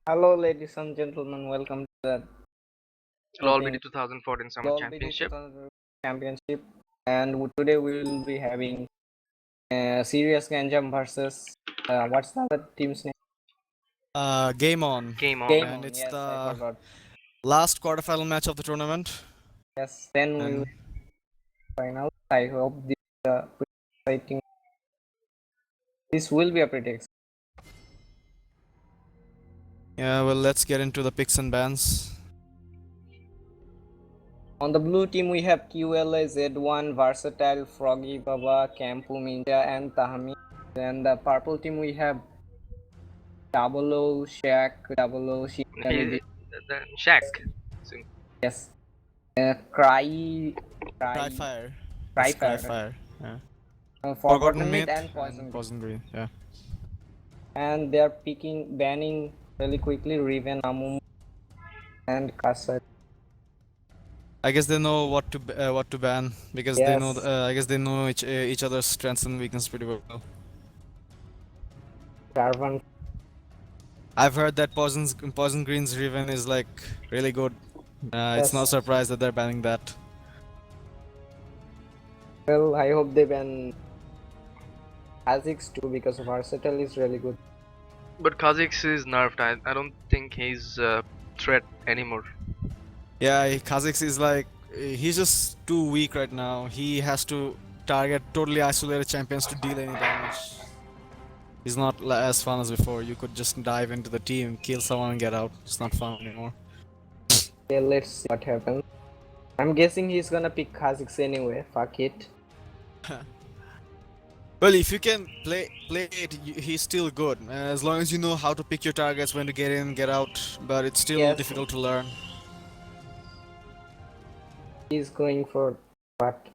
Hello, ladies and gentlemen. Welcome to the LoL-BD voting 2014 Summer LoL-BD Championship. 2000 Championship, and today we will be having serious Genjam versus what's the other team's name? Game on. Game on. Game And on. it's Yes, I the forgot. last quarterfinal match of the tournament. Yes, then we will And final. I hope this pretty exciting. This will be a pretty exciting. yeah, well, let's get into the picks and bans. On the blue team, we have QLA, Z1, Versatile, Froggy Baba, Kampu Ninja, and Tahami. And the purple team, we have Double O, Shaq, Double O, He, Shinigami. the Shaq. Yes. Cry, Cryfire. It's Cryfire, Cryfire. Yeah. Forgotten Myth, and and Poison Green. Poison Green. Yeah. And they are banning really quickly Riven, Amumu, and Kasset. I guess they know what to ban because they know. Yes, I guess they know each other's strengths and weaknesses pretty well. Jarvan. I've heard that Poison Green's Riven is like really good. It's no Yes. surprise that they're banning that. Well, I hope they ban Kha'Zix too because Versatile is really good. But Kha'Zix is nerfed. I don't think he's a threat anymore. Yeah, Kha'Zix is like he's just too weak right now. He has to target totally isolated champions to deal any damage. He's not as fun as before. You could just dive into the team, kill someone, and get out. It's not fun anymore. Okay, let's see what happens. I'm guessing he's gonna pick Kha'Zix anyway. Fuck it. Well, if you can play it, he's still good. As long as you know how to pick your targets, when to get in, get out. But it's still Yes, difficult to learn. he's going for what?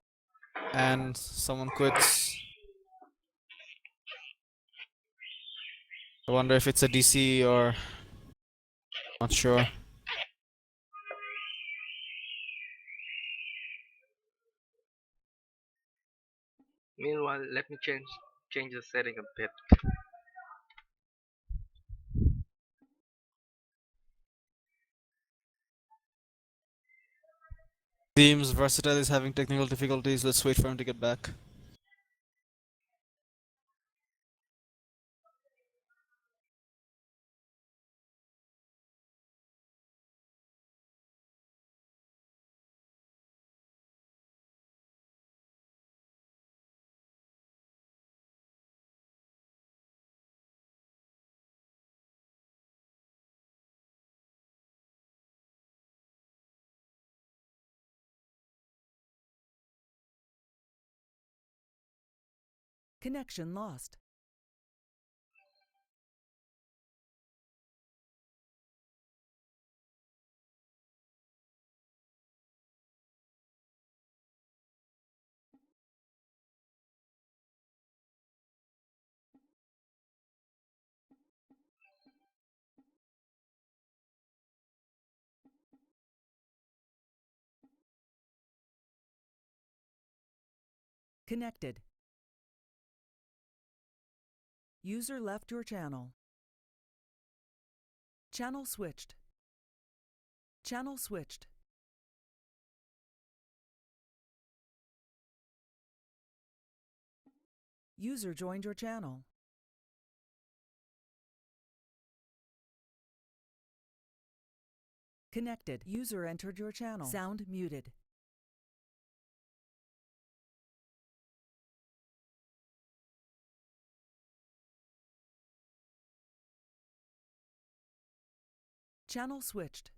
And someone quits. I wonder if it's a DC or not sure. Meanwhile, let me change the setting a bit. Seems Versatile is having technical difficulties. Let's wait for him to get back. Connection lost. Connected. User left your channel. Channel switched. Channel switched. User joined your channel. Connected. User entered your channel. Sound muted. Channel switched.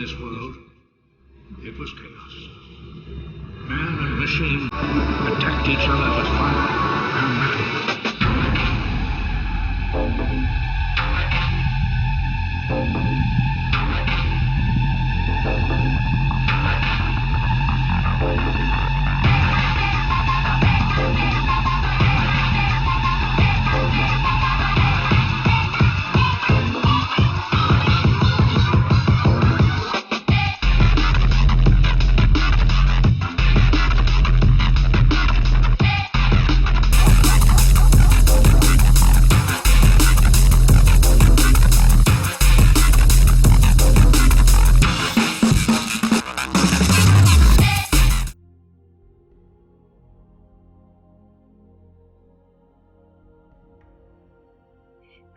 this world, it was chaos. Man and machine attacked each other with fire and metal.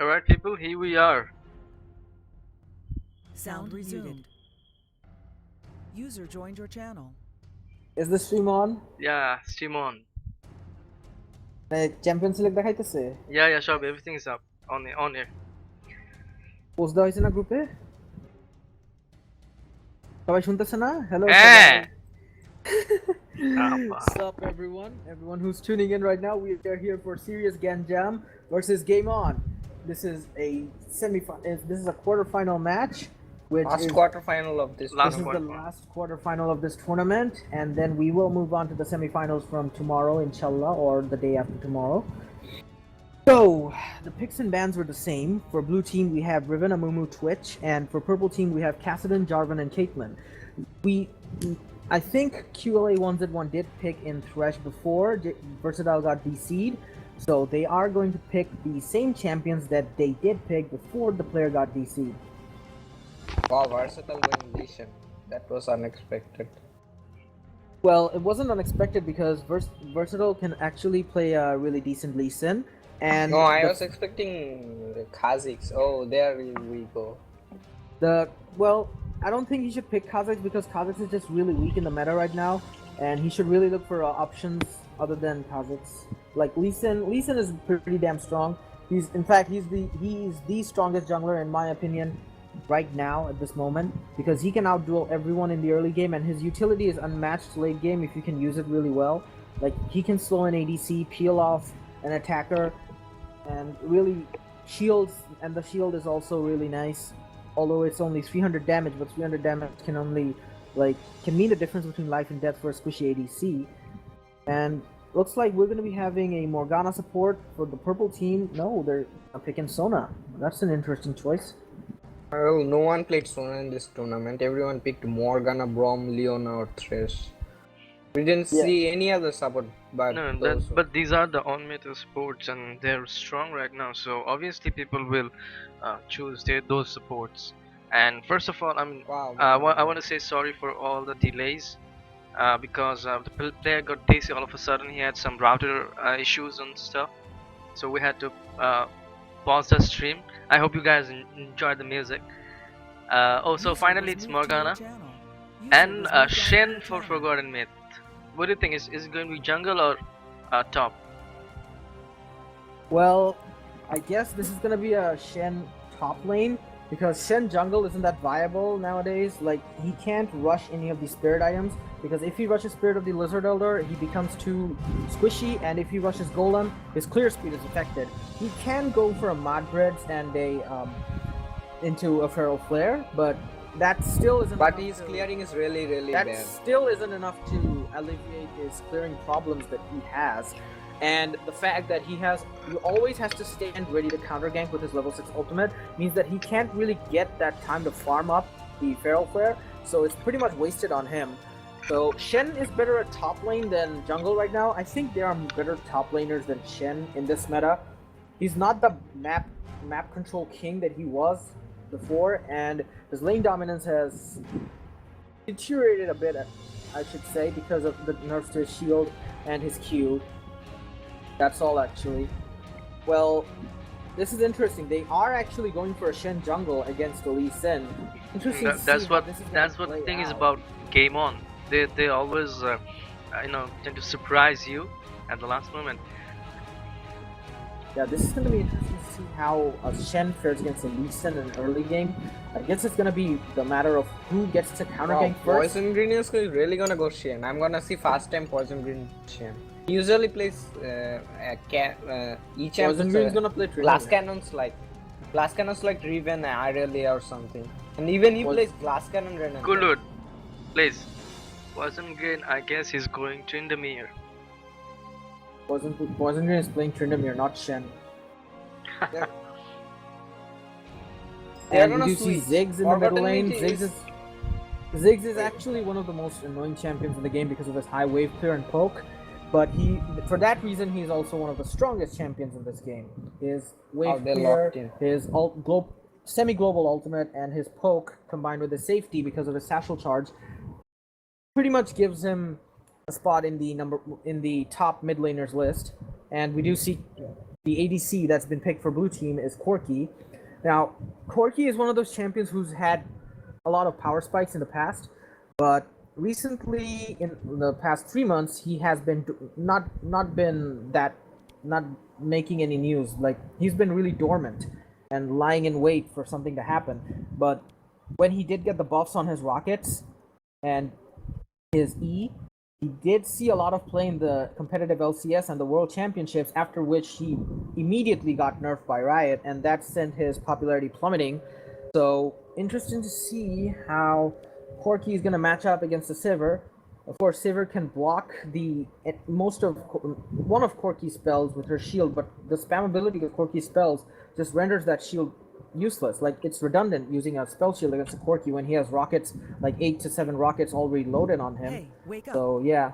Alright, people, here we are. Sound resumed. User joined your channel. Is the stream on? Yeah, stream on. Champion select দেখাইতেছে? Yeah, sure, everything is up on here. Post দেওয়া হয়েছে না গ্রুপে? সবাই শুনতেছে না? Hello হ্যাঁ। What's up everyone who's tuning in right now. We are here for serious Genjam versus Game On. This is a this is a quarterfinal match, which Last is quarterfinal of this this is the last quarterfinal of this tournament, and then we will move on to the semifinals from tomorrow, inshallah, or the day after tomorrow. So the picks and bans were the same. For blue team we have Riven, Amumu, Twitch, and for purple team we have Kassadin, Jarvan, and Caitlyn. I think QLA1Z1 did pick in Thresh before Versatile got DC'd, so they are going to pick the same champions that they did pick before the player got DC'd. Wow, Versatile going Lee Sin. That was unexpected. Well, it wasn't unexpected because Versatile can actually play a really decent Lee Sin, and No, I was expecting the Kha'Zix. Oh, there we go. Well, I don't think he should pick Kha'Zix because Kha'Zix is just really weak in the meta right now, and he should really look for options other than Kha'Zix. Like Lee Sin is pretty damn strong. He's the strongest jungler in my opinion right now at this moment, because he can outduel everyone in the early game, and his utility is unmatched late game if you can use it really well. Like he can slow an ADC, peel off an attacker, and really shields, and the shield is also really nice. Although it's only 300 damage, but 300 damage can only can mean the difference between life and death for a squishy ADC. And looks like we're going to be having a Morgana support for the purple team. No, they're picking Sona. That's an interesting choice. Well, no one played Sona in this tournament. Everyone picked Morgana, Braum, Leona, or Thresh. We didn't see any other support, but these are the on-meta sports and they're strong right now, so obviously people will choose those supports. And first of all, I want to say sorry for all the delays, because the player got DC all of a sudden. He had some router issues and stuff, so we had to pause the stream. I hope you guys enjoyed the music. So finally it's Morgana and Shen for Forgotten Myth. What do you think? Is it going to be jungle or top? Well, I guess this is going to be a Shen top lane, because Shen jungle isn't that viable nowadays. Like, he can't rush any of the spirit items, because if he rushes Spirit of the Lizard Elder, he becomes too squishy, and if he rushes Golem, his clear speed is affected. He can go for a Modbreads and into a Feral Flare, but that still isn't. But his clearing is really that bad. still isn't enough to alleviate his clearing problems that he has, and the fact that he always has to stand ready to counter gank with his level 6 ultimate means that he can't really get that time to farm up the Feral Flare, so it's pretty much wasted on him. So Shen is better at top lane than jungle right now. I think there are better top laners than Shen in this meta. He's not the map control king that he was before, and his lane dominance has deteriorated a bit, I should say, because of the nerfs to his shield and his Q. That's all actually. Well, this is interesting. They are actually going for a Shen jungle against the Lee Sin. Interesting. That's what the thing is about Game On. They always tend to surprise you at the last moment. Yeah, this is going to be interesting to see how Shen fares against the Lee Sin in an early game. I guess it's going to be the matter of who gets to counter gank first. Poison Green is really gonna go Shen. I'm gonna see fast time Poison Green Shen. He usually plays each Poison Green's going to play Trinity. glass cannons like Riven, Irelia or something. And even he plays glass cannon Renan. Kulud, please. Poison Green, I guess he's going to Tryndamere. Poison Green is playing Tryndamere, not Shen. Yeah. And you see Ziggs in the middle lane. Ziggs is actually one of the most annoying champions in the game because of his high wave clear and poke. But for that reason, he's also one of the strongest champions in this game. His wave clear, his semi-global ultimate, and his poke combined with his safety because of his satchel charge pretty much gives him a spot in the top mid laners list. And we do see the ADC that's been picked for blue team is Corki. Now, Corki is one of those champions who's had a lot of power spikes in the past, but recently, in the past 3 months, he has been not making any news. Like, he's been really dormant and lying in wait for something to happen. But when he did get the buffs on his rockets and his E, he did see a lot of play in the competitive LCS and the World Championships, after which he immediately got nerfed by Riot, and that sent his popularity plummeting. So, interesting to see how Corki is going to match up against the Sivir. Of course, Sivir can block one of Corki's spells with her shield, but the spammability of Corki's spells just renders that shield useless. Like, it's redundant using a spell shield against a Corki when he has rockets, like 8 to 7 rockets already loaded on him. Hey, wake up. So, yeah.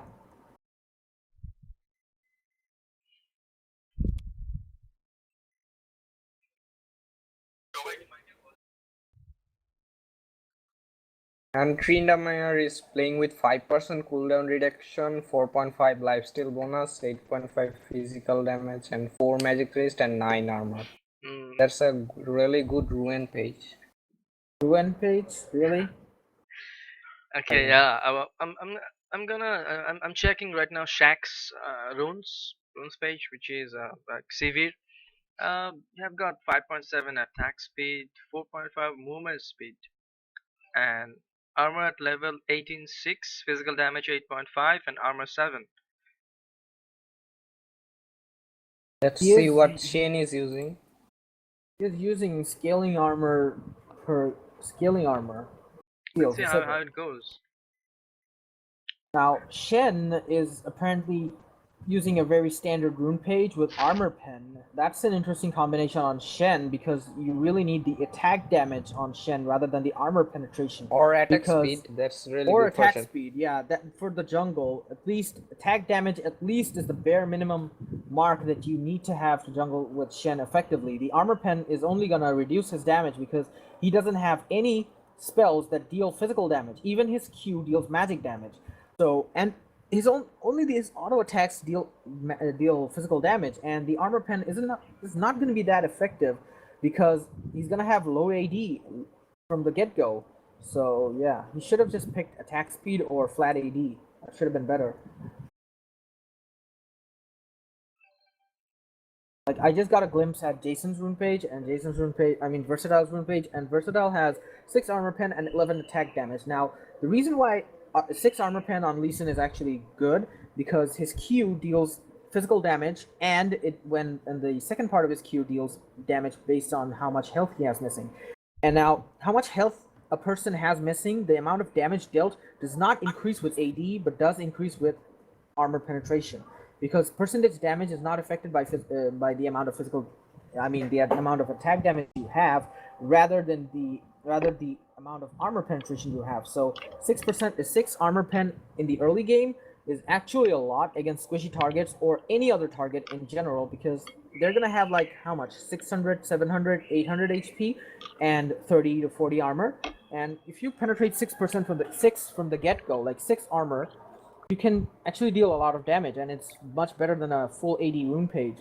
And Tryndamere is playing with 5% cooldown reduction, 4.5 lifesteal bonus, 8.5 physical damage, and 4 magic resist and 9 armor. That's a really good Ruin page. Ruin page? Really? Okay, yeah. I'm checking right now Shaq's runes page, which is like severe. You have got 5.7 attack speed, 4.5 movement speed, and armor at level 18.6, physical damage 8.5, and armor 7. Let's see what Shane is using. He's using scaling armor per scaling armor. Let's see how it goes. Now, Shen is apparently using a very standard rune page with armor pen. That's an interesting combination on Shen because you really need the attack damage on Shen rather than the armor penetration. Or attack speed. That's really or good for Shen. attack speed, yeah. That for the jungle, at least attack damage at least is the bare minimum mark that you need to have to jungle with Shen effectively. The armor pen is only gonna reduce his damage because he doesn't have any spells that deal physical damage. Even his Q deals magic damage. So, and his only these auto attacks deal physical damage, and the armor pen is not going to be that effective because he's going to have low AD from the get-go. So yeah, he should have just picked attack speed or flat AD. That should have been better. Like, I just got a glimpse at Jason's rune page, and Versatile's rune page, and Versatile has 6 armor pen and 11 attack damage. Now, the reason why 6 armor pen on Lee Sin is actually good because his Q deals physical damage, and the second part of his Q deals damage based on how much health he has missing. And now, how much health a person has missing, the amount of damage dealt does not increase with AD, but does increase with armor penetration. Because percentage damage is not affected by the amount of the amount of attack damage you have, rather the amount of armor penetration you have. So 6 armor pen in the early game is actually a lot against squishy targets or any other target in general, because they're gonna have like how much 600, 700, 800 HP and 30 to 40 armor. And if you penetrate 6% from the get-go, like 6 armor, you can actually deal a lot of damage, and it's much better than a full AD rune page.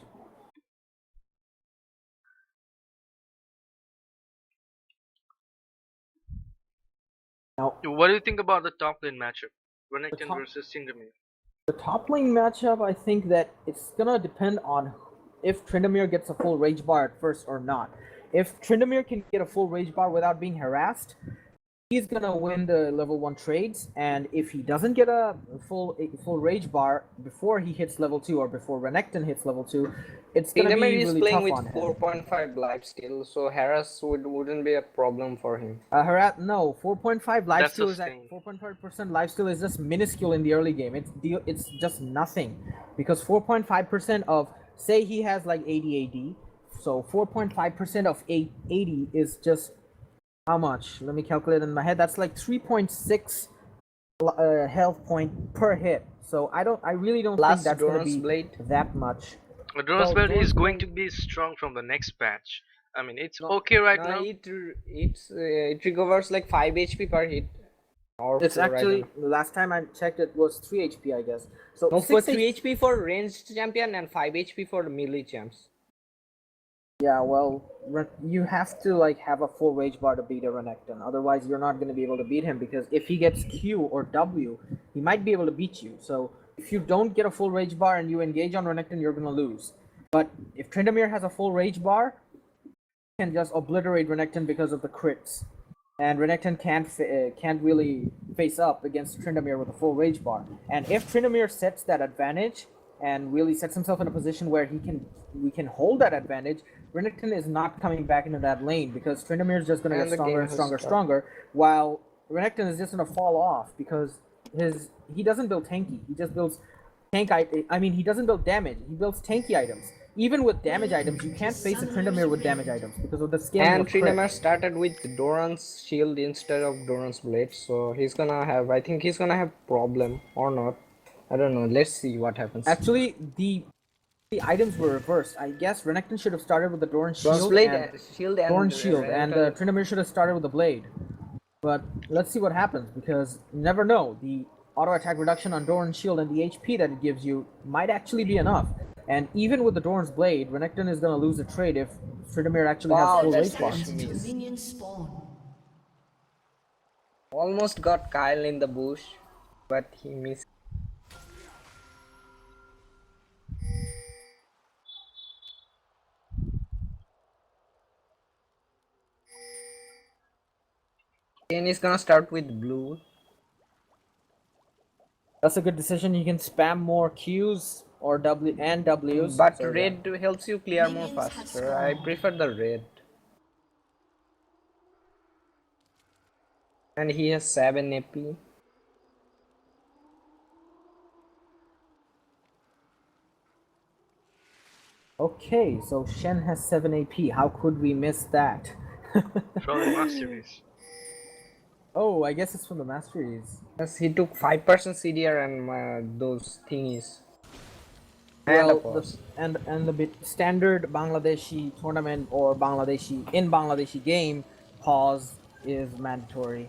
Now, what do you think about the top lane matchup? Renekton versus Tryndamere. The top lane matchup, I think that it's gonna depend on if Tryndamere gets a full rage bar at first or not. If Tryndamere can get a full rage bar without being harassed, he's gonna win the level 1 trades, and if he doesn't get a full rage bar before he hits level 2 or before Renekton hits level 2, it's gonna be Tryndamere is really playing tough with on him. 4.5 life still, so harass wouldn't be a problem for him. No, 4.5 That's lifesteal is at sustained. 4.5% lifesteal is just minuscule in the early game. It's just nothing, because 4.5% of, say he has like 80 AD, so 4.5% of 80 is just how much? Let me calculate in my head. That's like 3.6 health point per hit. So I really don't think that's gonna be that much. Doran's Well, Blade is Doran's going Blade- to be strong from the next patch. I mean, it's No, okay right no, now. it recovers like 5 HP per hit. Or It's 4, I actually, don't know. last time I checked, it was 3 HP, I guess. So No, for 6 3 HP for ranged champion and 5 HP for the melee champs. Yeah, well, you have to like have a full rage bar to beat a Renekton. Otherwise, you're not going to be able to beat him, because if he gets Q or W, he might be able to beat you. So if you don't get a full rage bar and you engage on Renekton, you're going to lose. But if Tryndamere has a full rage bar, he can just obliterate Renekton because of the crits. And Renekton can't really face up against Tryndamere with a full rage bar. And if Tryndamere sets that advantage and really sets himself in a position where we can hold that advantage, Renekton is not coming back into that lane, because Tryndamere is just going to get stronger and stronger, while Renekton is just going to fall off because he doesn't build tanky. He just builds he doesn't build damage. He builds tanky items. Even with damage items, you can't face a Tryndamere with damage items because of the scaling And of crit. Tryndamere started with Doran's shield instead of Doran's blade, so I think he's gonna have problem or not. I don't know. Let's see what happens. Actually, the items were reversed. I guess Renekton should have started with the Doran's Doran's shield blade, and shield and Doran's shield, and Renekton- Tryndamere should have started with the blade. But let's see what happens, because you never know. The auto attack reduction on Doran's shield and the HP that it gives you might actually be enough. And even with the Doran's blade, Renekton is gonna lose a trade if Tryndamere actually has full that's rage bar. miss. Minion spawn. Almost got Kyle in the bush, but he missed. Then he's gonna start with blue. That's a good decision. You can spam more Qs or W and Ws. But so, red helps you clear more Minions have faster. I spawned. prefer the red. And he has 7 AP. Okay, so Shen has 7 AP. How could we miss that? From the masterpiece. Oh, I guess it's from the Masteries. Yes, he took 5% CDR and those thingies. And Well, of course. the standard Bangladeshi tournament or Bangladeshi game, pause is mandatory.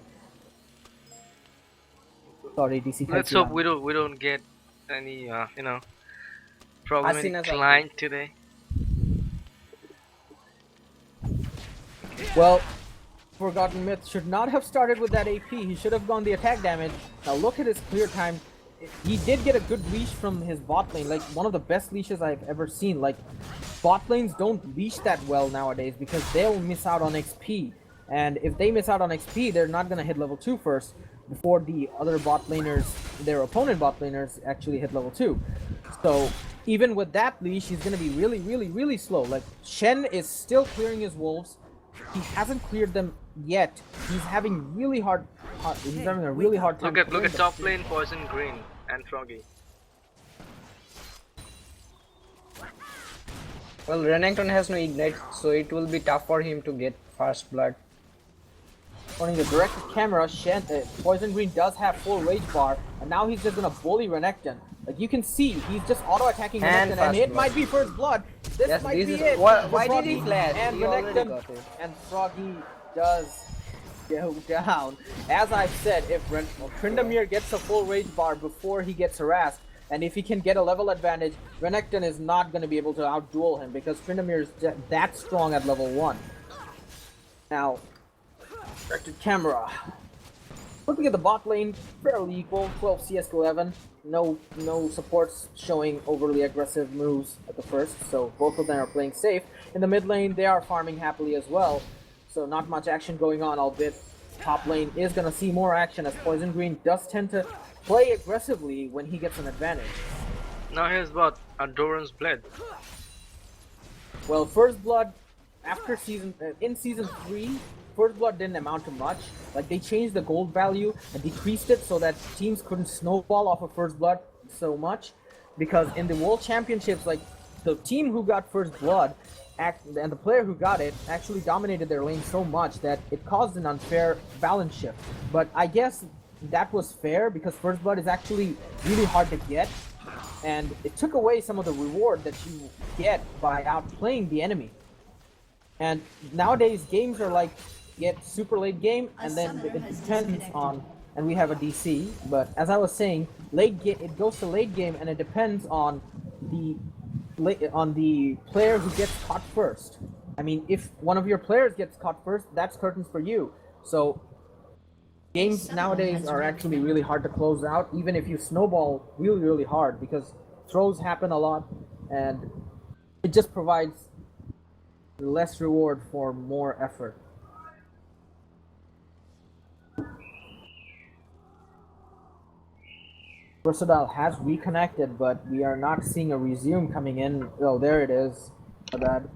Sorry, DC. Let's hope we don't get any problematic Hasina's client today. Well, Forgotten Myth should not have started with that AP. He should have gone the attack damage. Now look at his clear time. He did get a good leash from his bot lane, like one of the best leashes I've ever seen. Like, bot lanes don't leash that well nowadays because they'll miss out on XP. And if they miss out on XP, they're not gonna hit level 2 first before the other bot laners, their opponent bot laners, actually hit level 2. So even with that leash, he's gonna be really, really, really slow. Like, Shen is still clearing his wolves. He hasn't cleared them yet. He's having a really hard time. Look at top lane, Poison Green and Froggy. Well, Renekton has no ignite, so it will be tough for him to get first blood. According to the directed camera, Poison Green does have full rage bar, and now he's just gonna bully Renekton. Like, you can see, he's just auto-attacking And Renekton, and it first might be first blood. This Yes, might this be is- it. why- The why did Froggy he flash? And He already Renekton got it. and Froggy does go down. As I've said, if Tryndamere gets a full rage bar before he gets harassed, and if he can get a level advantage, Renekton is not going to be able to outduel him because Tryndamere is that strong at level 1. Now, directed camera. Looking at the bot lane, fairly equal, 12 CS to 11. No supports showing overly aggressive moves at the first, so both of them are playing safe. In the mid lane, they are farming happily as well, so not much action going on, albeit top lane is going to see more action as Poison Green does tend to play aggressively when he gets an advantage. Now here's what Doran's Blade. Well, First Blood, in season 3, First Blood didn't amount to much. Like, they changed the gold value and decreased it so that teams couldn't snowball off of First Blood so much. Because in the World Championships, like, the team who got First Blood and the player who got it actually dominated their lane so much that it caused an unfair balance shift. But I guess that was fair because First Blood is actually really hard to get, and it took away some of the reward that you get by outplaying the enemy. And nowadays games are like, get super late game and then it depends on, and we have a DC, but as I was saying, it goes to late game and it depends on the player who gets caught first. I mean, if one of your players gets caught first, that's curtains for you. So games nowadays are actually really hard to close out, even if you snowball really hard, because throws happen a lot and it just provides less reward for more effort. Versatile has reconnected, but we are not seeing a resume coming in. Oh, there it is. My bad.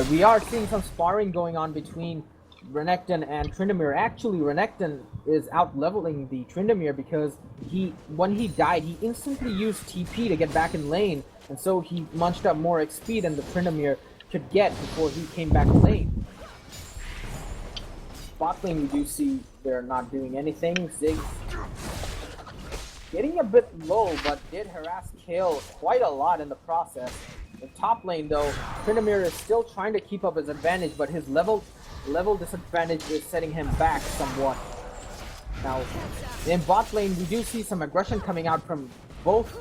We are seeing some sparring going on between Renekton and Tryndamere. Actually, Renekton is out-leveling the Tryndamere because when he died, he instantly used TP to get back in lane, and so he munched up more XP than the Tryndamere could get before he came back in lane. Bot lane, we do see they're not doing anything. Ziggs getting a bit low, but did harass Kale quite a lot in the process. The top lane, though, Tryndamere is still trying to keep up his advantage, but his level disadvantage is setting him back somewhat. Now, in bot lane, we do see some aggression coming out from both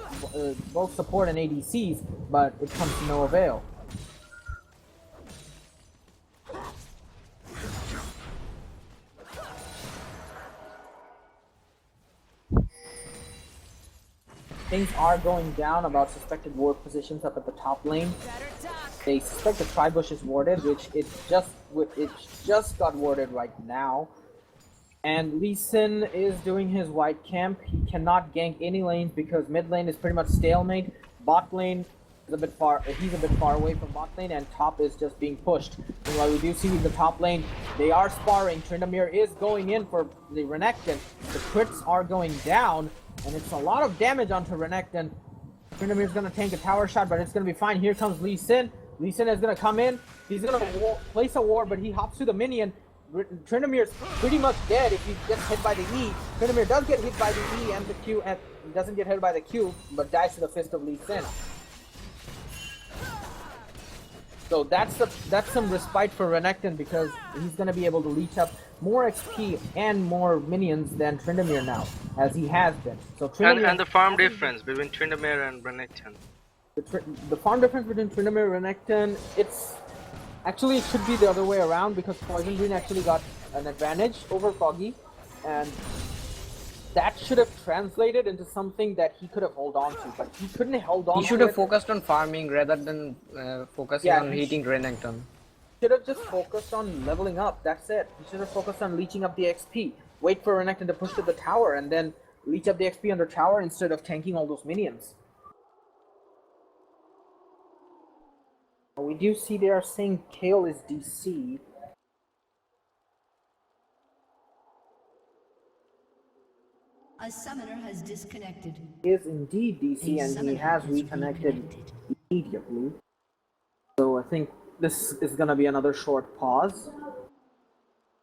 support and ADCs, but it comes to no avail. Things are going down about suspected ward positions up at the top lane. They suspect the Tribush is warded, which it just got warded right now. And Lee Sin is doing his white camp. He cannot gank any lanes because mid lane is pretty much stalemate. Bot lane is a bit far. He's a bit far away from bot lane, and top is just being pushed. Meanwhile, we do see the top lane. They are sparring. Tryndamere is going in for the Renekton. The crits are going down, and it's a lot of damage onto Renekton. Tryndamere's gonna tank a tower shot, but it's gonna be fine. Here comes Lee Sin. Lee Sin is gonna come in. He's gonna place a ward, but he hops to the minion. Tryndamere's pretty much dead if he gets hit by the E. Tryndamere does get hit by the E and the Q, and doesn't get hit by the Q, but dies to the fist of Lee Sin. So that's some respite for Renekton because he's gonna be able to leech up more XP and more minions than Tryndamere now, as he has been. So and the farm difference between Tryndamere and Renekton. The farm difference between Tryndamere and Renekton, it should be the other way around because Poison Green actually got an advantage over Foggy, and that should have translated into something that he could have held on to, but he couldn't hold on to it. He should have focused on farming rather than focusing on hitting Renekton. Should have just focused on leveling up, that's it. He should have focused on leeching up the XP. Wait for Renekton to push to the tower and then leech up the XP under tower instead of tanking all those minions. We do see they are saying Kale is DC. A summoner has disconnected. He is indeed DC and he has reconnected immediately. So I think this is gonna be another short pause.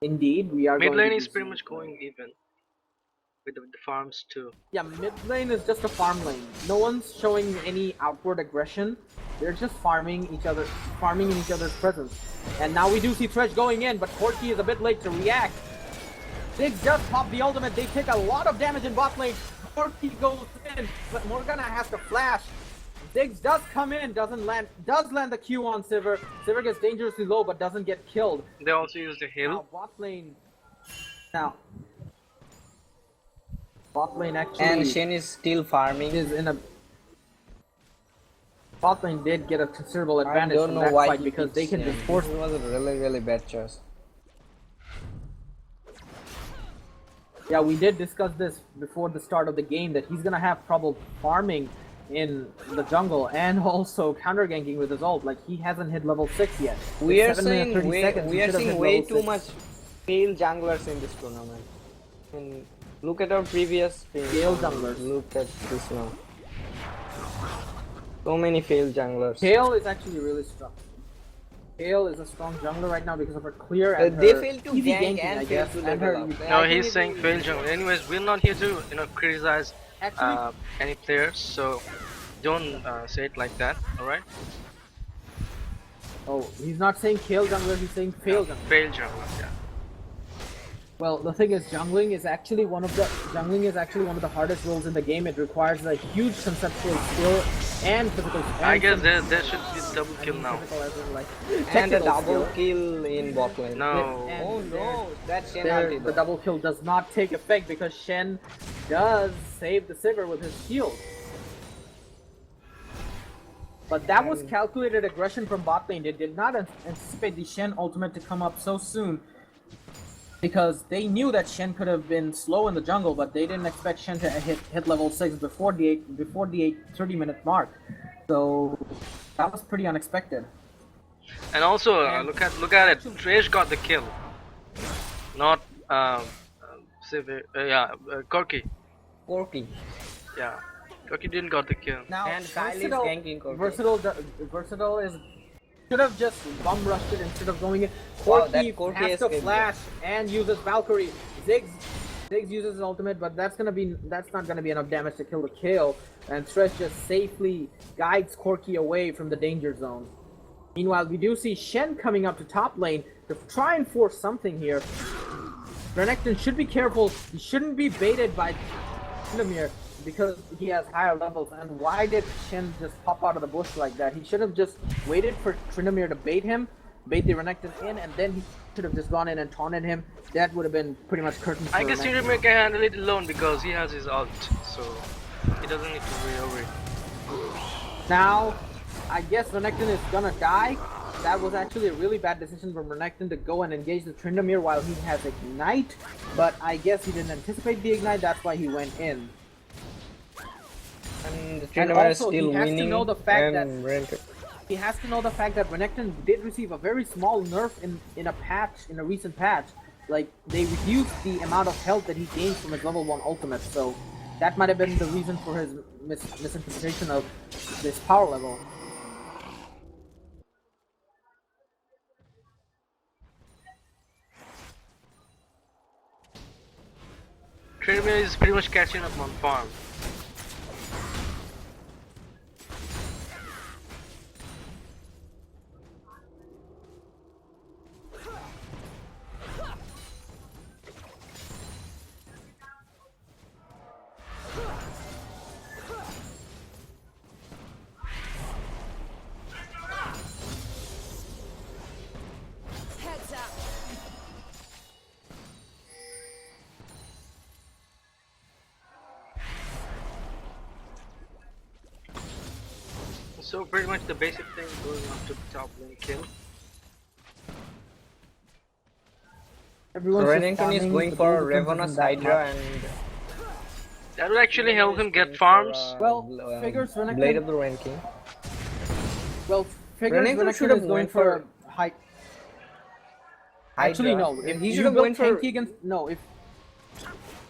Indeed, we are mid lane is pretty much going even with the farms too. Yeah, mid lane is just a farm lane. No one's showing any outward aggression. They're just farming in each other's presence. And now we do see Thresh going in, but Corki is a bit late to react. Ziggs just pop the ultimate. They take a lot of damage in bot lane. Corki goes in, but Morgana has to flash. Ziggs does come in, does land the Q on Sivir. Sivir gets dangerously low but doesn't get killed. They also use the heal. Now bot lane actually And Shen is still farming. is in a bot lane did get a considerable I advantage don't from know that why fight he because they picks can Shen. just force. This was a really bad choice. Yeah, we did discuss this before the start of the game that he's gonna have trouble farming in the jungle and also counter ganking with his ult. Like he hasn't hit level 6 yet. We are It's 7 minutes, seeing 30 way, seconds, he we are should have seeing hit way level too 6. much failed junglers in this tournament. And look at our previous Failed junglers. Look at this now. So many failed junglers. Kale is actually really strong. Kale is a strong jungler right now because of her clear and They her failed to easy gank ganking, and I failed guess. to And level her up. No, I think he's it saying will- fail jungle. Anyways, we're not here to criticize actually any players, so don't say it like that. All right? oh, he's not saying Kale jungler, he's saying fail jungler. Fail jungle. Yeah. Well, the thing is, jungling is actually one of the hardest roles in the game. It requires a huge conceptual skill and physical. I guess there should be double kill now. And a technical double skill. kill in bot lane. No. And Oh no, that's Shen there, ulti the though. double kill does not take effect because Shen does save the Sivir with his shield. But that was calculated aggression from bot lane. They did not anticipate the Shen ultimate to come up so soon because they knew that Shen could have been slow in the jungle, but they didn't expect Shen to hit level 6 before the 30-minute mark. So that was pretty unexpected. And also look at it. Trash got the kill, not Corki. Corki. Yeah, Corki didn't got the kill. Now, And Kyle is ganking Corki. Versatile is should have just bum rushed it instead of going in. Wow, that Corki Corki has to escape. flash and uses Valkyrie. Ziggs uses his ultimate, but that's not gonna be enough damage to kill the kill. And Thresh just safely guides Corki away from the danger zone. Meanwhile, we do see Shen coming up to top lane to try and force something here. Renekton should be careful. He shouldn't be baited by Tryndamere because he has higher levels. And why did Shen just pop out of the bush like that? He should have just waited for Tryndamere to bait the Renekton in, and then he should have just gone in and taunted him. That would have been pretty much curtains for I guess Renekton. Tryndamere can handle it alone because he has his ult, so he doesn't need to worry over it. Now, I guess Renekton is gonna die. That was actually a really bad decision from Renekton to go and engage the Tryndamere while he has Ignite, but I guess he didn't anticipate the Ignite, that's why he went in. And And Tryndamere is also, still he has winning. to know the fact that and he has to know the fact that Renekton did receive a very small nerf in a recent patch. Like, they reduced the amount of health that he gains from his level 1 ultimate, so that might have been the reason for his misinterpretation of this power level. Tryndamere is pretty much catching up on farm. Heads up. So pretty much the basic thing going up to the top lane kill. Everyone's just Renekton is farming, going the for build difference Ravenous isn't that Hydra much. and That will actually help him get farms. Figures Renekton- Blade of the Ranking. Well, figures Renekton should Renekton have is going went for high. Actually, Hydra. no. If He you should have build went for tanky against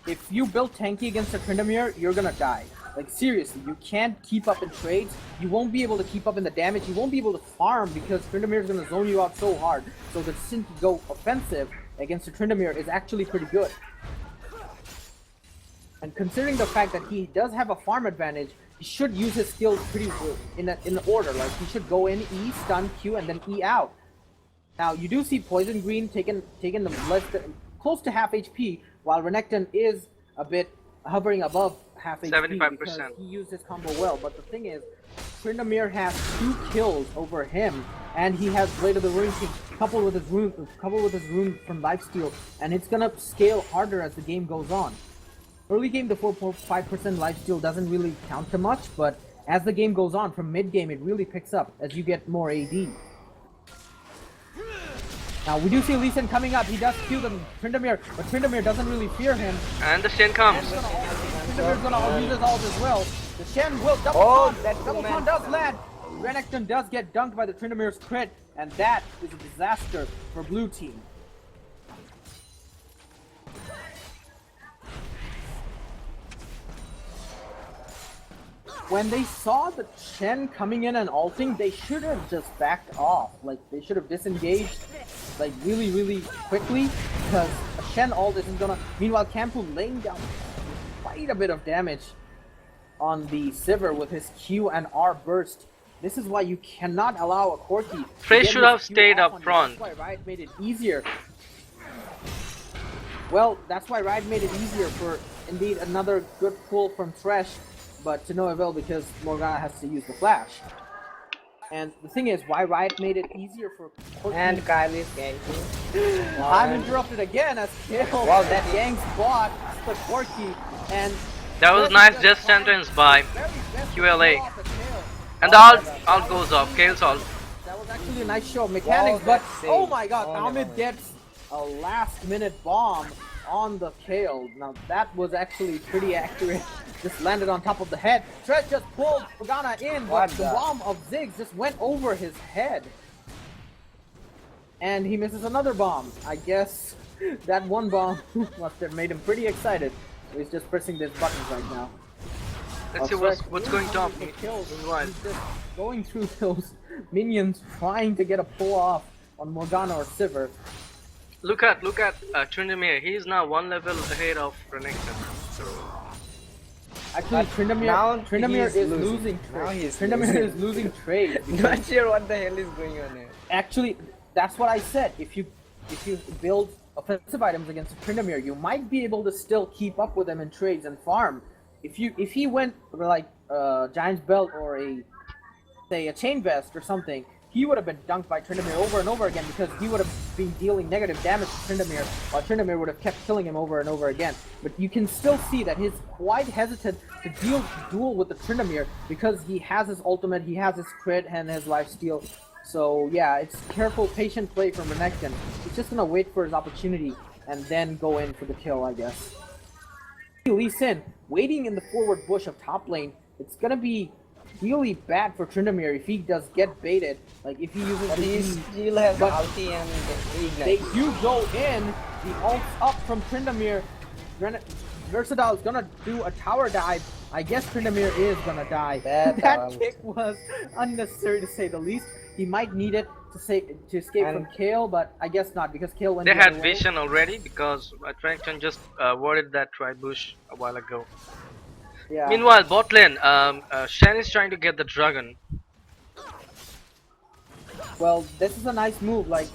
if you build tanky against a Tryndamere, you're gonna die. Like seriously, you can't keep up in trades. You won't be able to keep up in the damage. You won't be able to farm because Tryndamere is gonna zone you out so hard. So the decision to go offensive against a Tryndamere is actually pretty good. And considering the fact that he does have a farm advantage, he should use his skills pretty in order. Like he should go in E, stun, Q, and then E out. Now you do see Poison Green taking them close to half HP, while Renekton is a bit hovering above half HP 75%. because he used his combo well. But the thing is, Tryndamere has 2 kills over him, and he has Blade of the Ruin King coupled with his rune from lifesteal, and it's gonna scale harder as the game goes on. Early game, the 4.5% lifesteal doesn't really count to much, but as the game goes on, from mid game, it really picks up as you get more AD. Now we do see Lee Sin coming up. He does Q the Tryndamere, but Tryndamere doesn't really fear him. And the Shen comes. Tryndamere's gonna use his ult as well. The Shen will double con does land. Renekton does get dunked by the Tryndamere's crit, and that is a disaster for blue team. When they saw the Shen coming in and ulting, they should have just backed off. Like, they should have disengaged, like, really quickly, because a Shen ult isn't gonna... Meanwhile, Campu laying down quite a bit of damage on the Sivir with his Q and R burst. This is why you cannot allow a Corki. Frey should have stayed up front. That's why Riot made it easier. Well, that's why Riot made it easier for, indeed, another good pull from Thresh, but to no avail because Morgana has to use the flash. And the thing is, why Riot made it easier for Corki... And Kyle is ganking. I'm interrupted again as Kale that ganks bot the Corki, and... That was nice just sentence by QLA. And the ult goes off, Kale's ult. That was actually a nice show of mechanics, but oh my god, Ahmed gets a last minute bomb on the Kale. Now that was actually pretty accurate. Just landed on top of the head. Thresh just pulled Morgana in, but the bomb of Ziggs just went over his head. And he misses another bomb. I guess that one bomb must have made him pretty excited. He's just pressing these buttons right now. Let's see what's going top. He's just going through those minions, trying to get a pull off on Morgana or Sivir. Look at Tryndamere. He is now 1 level ahead of Renekton. Actually, Tryndamere is losing trade. Tryndamere is losing trade. Not sure what the hell is going on here. Actually, that's what I said. If you build offensive items against Tryndamere, you might be able to still keep up with them in trades and farm. If he went for like Giant's Belt or a Chain Vest or something, he would have been dunked by Tryndamere over and over again because he would have been dealing negative damage to Tryndamere, while Tryndamere would have kept killing him over and over again. But you can still see that he's quite hesitant to duel with the Tryndamere because he has his ultimate, he has his crit and his lifesteal. So yeah, it's careful, patient play from Renekton. He's just gonna wait for his opportunity and then go in for the kill, I guess. Lee Sin waiting in the forward bush of top lane. It's gonna be really bad for Tryndamere if he does get baited. Like if he uses he still has ulti and ignite. They do go in. The ult's up from Tryndamere. Versatile is gonna do a tower dive. I guess Tryndamere is gonna die. That kick was unnecessary to say the least. He might need it to escape from Kale, but I guess not because Kale went. They had vision already because Renekton just warded that tribush a while ago. Yeah. Meanwhile, bot lane, Shen is trying to get the dragon. Well, this is a nice move. Like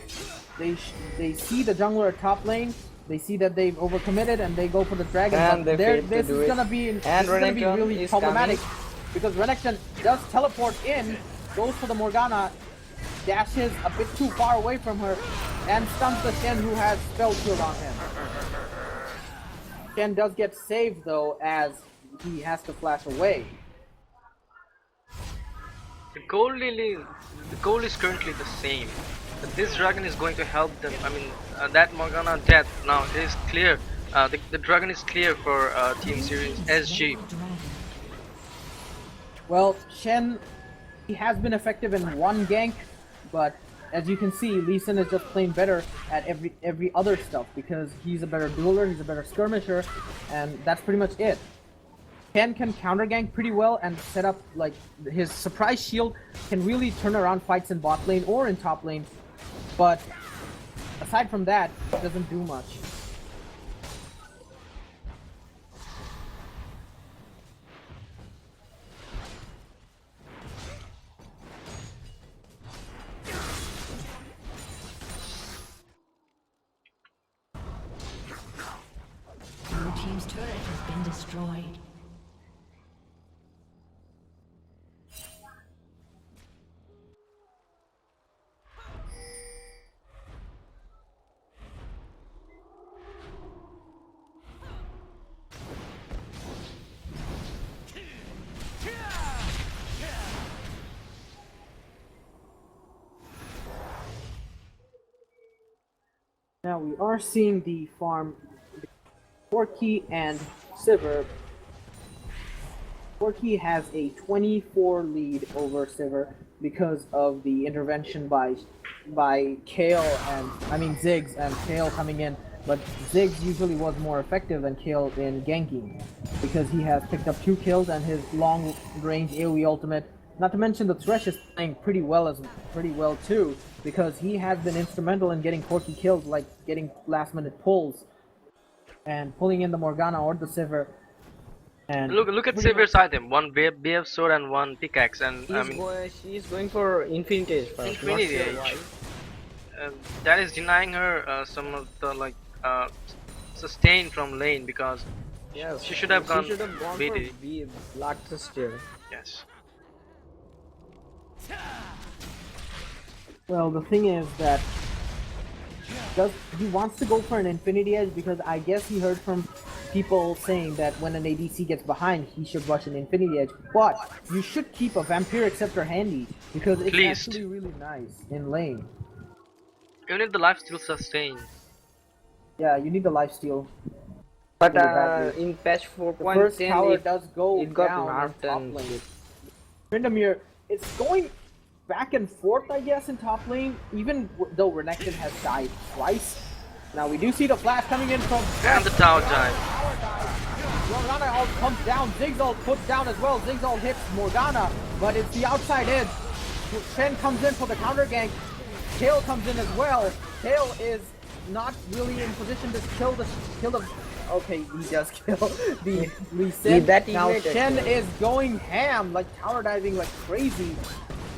they see the jungler at top lane. They see that they've overcommitted and they go for the dragon. And but this is gonna be really problematic because Renekton does teleport in, goes for the Morgana, dashes a bit too far away from her, and stuns the Shen who has spell shield on him. Shen does get saved though as he has to flash away. The goal is currently the same. But this dragon is going to help them. I mean, that Morgana death now is clear. The dragon is clear for Team Series SG. Well, Shen, he has been effective in one gank, but as you can see, Lee Sin is just playing better at every other stuff because he's a better dueler, he's a better skirmisher, and that's pretty much it. Ken can counter gank pretty well and set up like his surprise shield can really turn around fights in bot lane or in top lane, but aside from that, it doesn't do much. Blue team's turret has been destroyed. Now we are seeing the farm Porky and Sivir. Porky has a 24 lead over Sivir because of the intervention by Kale and Ziggs and Kale coming in, but Ziggs usually was more effective than Kale in ganking because he has picked up 2 kills and his long range AoE ultimate. Not to mention the Thresh is playing pretty well too, because he has been instrumental in getting Porky kills, like getting last minute pulls and pulling in the Morgana or the Sivir. And look at Sivir's item, one BF sword and one pickaxe, and she's going for Infinity Edge first. Infinity Not sure Edge. why. That is denying her some of the sustain from lane, because Yes, she should have gone BD. For Black Crystal. Yes. well, the thing is that he wants to go for an Infinity Edge because I guess he heard from people saying that when an ADC gets behind, he should rush an Infinity Edge. But you should keep a Vampiric Scepter handy because it's actually really nice in lane. You need the lifesteal sustain. Yeah, you need the lifesteal. But in patch 4.10, the first tower does go it got down nerfed top and lane. Tryndamere, it's going back and forth, I guess, in top lane, even though Renekton has died twice. Now we do see the flash coming in from... And the tower dive. Morgana ult comes down, Ziggs ult puts down as well, Ziggs ult hits Morgana, but it's the outside edge. Shen comes in for the counter gank, Kale comes in as well. Kale is not really in position to kill the... Okay, he does kill the Lee Sin. Now Shen is going ham, like tower diving like crazy.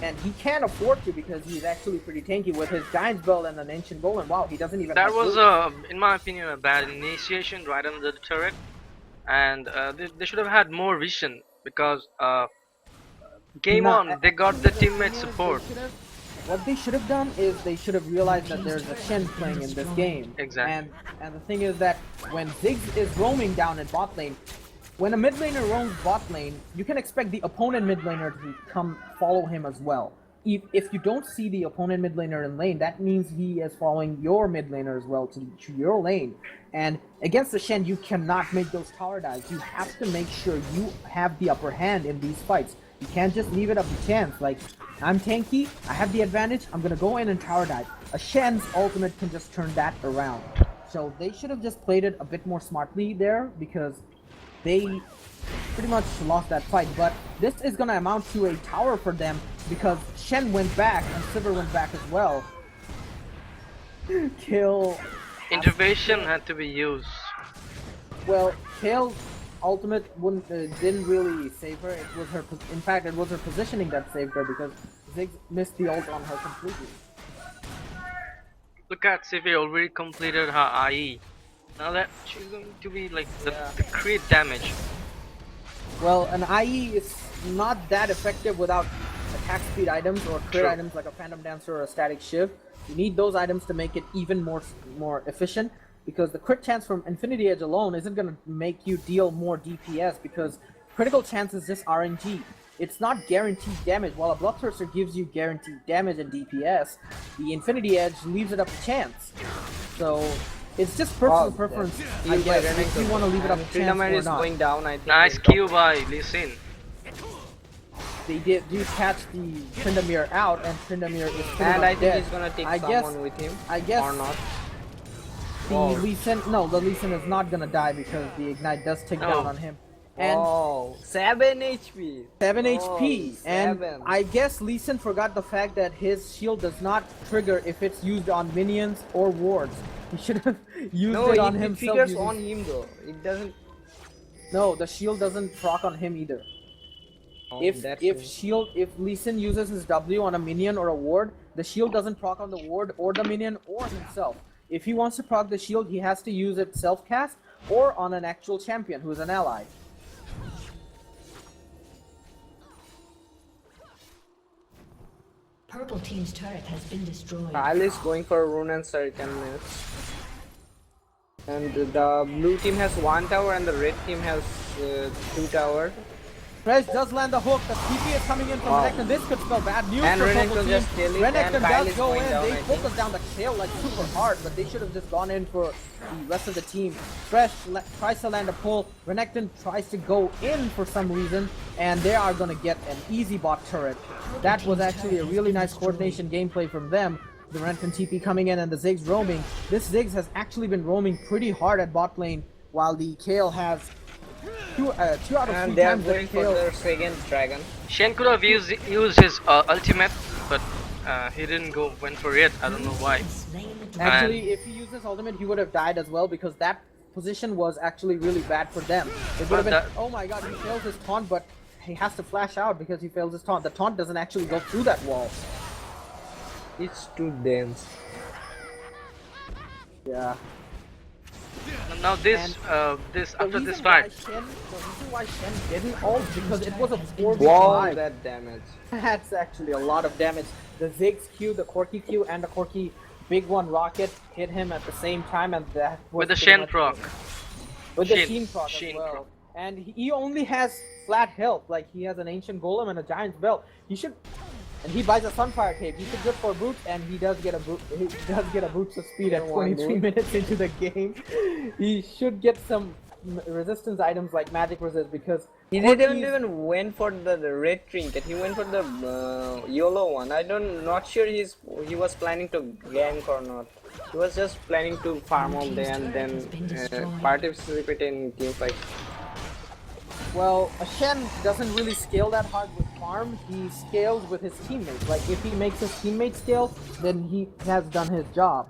And he can't afford to because he's actually pretty tanky with his Giant's Belt and an Ancient Golem. Wow, he doesn't even That was, in my opinion, a bad initiation right under the turret. And they should have had more vision, because game on, they got the teammate support. What they should have done is they should have realized that there's a Shen playing in this game. Exactly. And the thing is that when Ziggs is roaming down in bot lane, when a mid laner roams bot lane, you can expect the opponent mid laner to come follow him as well. If you don't see the opponent mid laner in lane, that means he is following your mid laner as well to your lane. And against the Shen, you cannot make those tower dives. You have to make sure you have the upper hand in these fights. You can't just leave it up to chance. Like, I'm tanky, I have the advantage, I'm gonna go in and tower dive. A Shen's ultimate can just turn that around. So they should have just played it a bit more smartly there, because they pretty much lost that fight. But this is gonna amount to a tower for them because Shen went back and Sivir went back as well. Intervention had to be used. Well, Kale's ultimate didn't really save her. It was her. In fact, it was her positioning that saved her because Ziggs missed the ult on her completely. Look at Sivir already completed her IE. Now that she's going to be like the crit damage. Well, an IE is not that effective without attack speed items or crit items like a Phantom Dancer or a Static Shiv. You need those items to make it even more efficient, because the crit chance from Infinity Edge alone isn't going to make you deal more DPS, because critical chance is just RNG. It's not guaranteed damage. While a Bloodthirster gives you guaranteed damage and DPS, the Infinity Edge leaves it up to chance. So it's just personal preference, I guess, if you want to leave it up to chance or not. Going down, I think. Nice Q by Lee Sin. They do catch the Tryndamere out, and Tryndamere is pretty and much I think dead. he's gonna take someone with him. I guess or not. The Lee Sin, no, the Lee Sin is not gonna die because the Ignite does take down on him. And 7 HP. 7 HP. And 7. I guess Lee Sin forgot the fact that his shield does not trigger if it's used on minions or wards. He should have used it on himself. No, it triggers on him though. It doesn't. No, the shield doesn't proc on him either. Oh, if Lee Sin uses his W on a minion or a ward, the shield doesn't proc on the ward or the minion or himself. If he wants to proc the shield, he has to use it self-cast or on an actual champion who is an ally. Purple team's turret has been destroyed. Kyle is going for a rune and 10 minutes. And the blue team has 1 tower and the red team has 2 towers. Fresh does land the hook. The TP is coming in from Renekton. This could spell bad news And for Renekton Purple Team. just killing, and Renekton Kyle does is go going in. down, They I think. focus down the kill like super hard, but they should have just gone in for the rest of the team. Fresh tries to land a pull. Renekton tries to go in for some reason, and they are going to get an easy bot turret. That was actually a really nice coordination gameplay from them. The Renekton TP coming in and the Ziggs roaming. This Ziggs has actually been roaming pretty hard at bot lane, while the Kayle has two out of And three they are times that going for Kayle. their second dragon. Shen could have used his ultimate, but he didn't went for it. I don't know why. Actually, if he used his ultimate, he would have died as well, because that position was actually really bad for them. It would have been, oh my god, he fails his taunt, but he has to flash out because he fails his taunt. The taunt doesn't actually go through that wall. It's too dense. Yeah. Now this after this fight, The reason why Shen didn't ult because it was a 4v5. Wow, that damage. That's actually a lot of damage. The Ziggs Q, the Corki Q, and the Corki Big One Rocket hit him at the same time, and that was with the pretty Shen much proc. it. With the Shen- Sheen proc as Shen well. proc. And he only has flat health, like he has an Ancient Golem and a Giant's Belt. He should, and he buys a Sunfire Cape. He should good for boots, and he does get a boot. He does get a boots of speed at 23 minutes into the game. He should get some resistance items like magic resist, because He didn't even went for the red trinket. He went for the YOLO one. Not sure he was planning to gank or not. He was just planning to farm all day and then participate in team fight. Well, Shen doesn't really scale that hard with farm. He scales with his teammates. Like, if he makes his teammates scale, then he has done his job.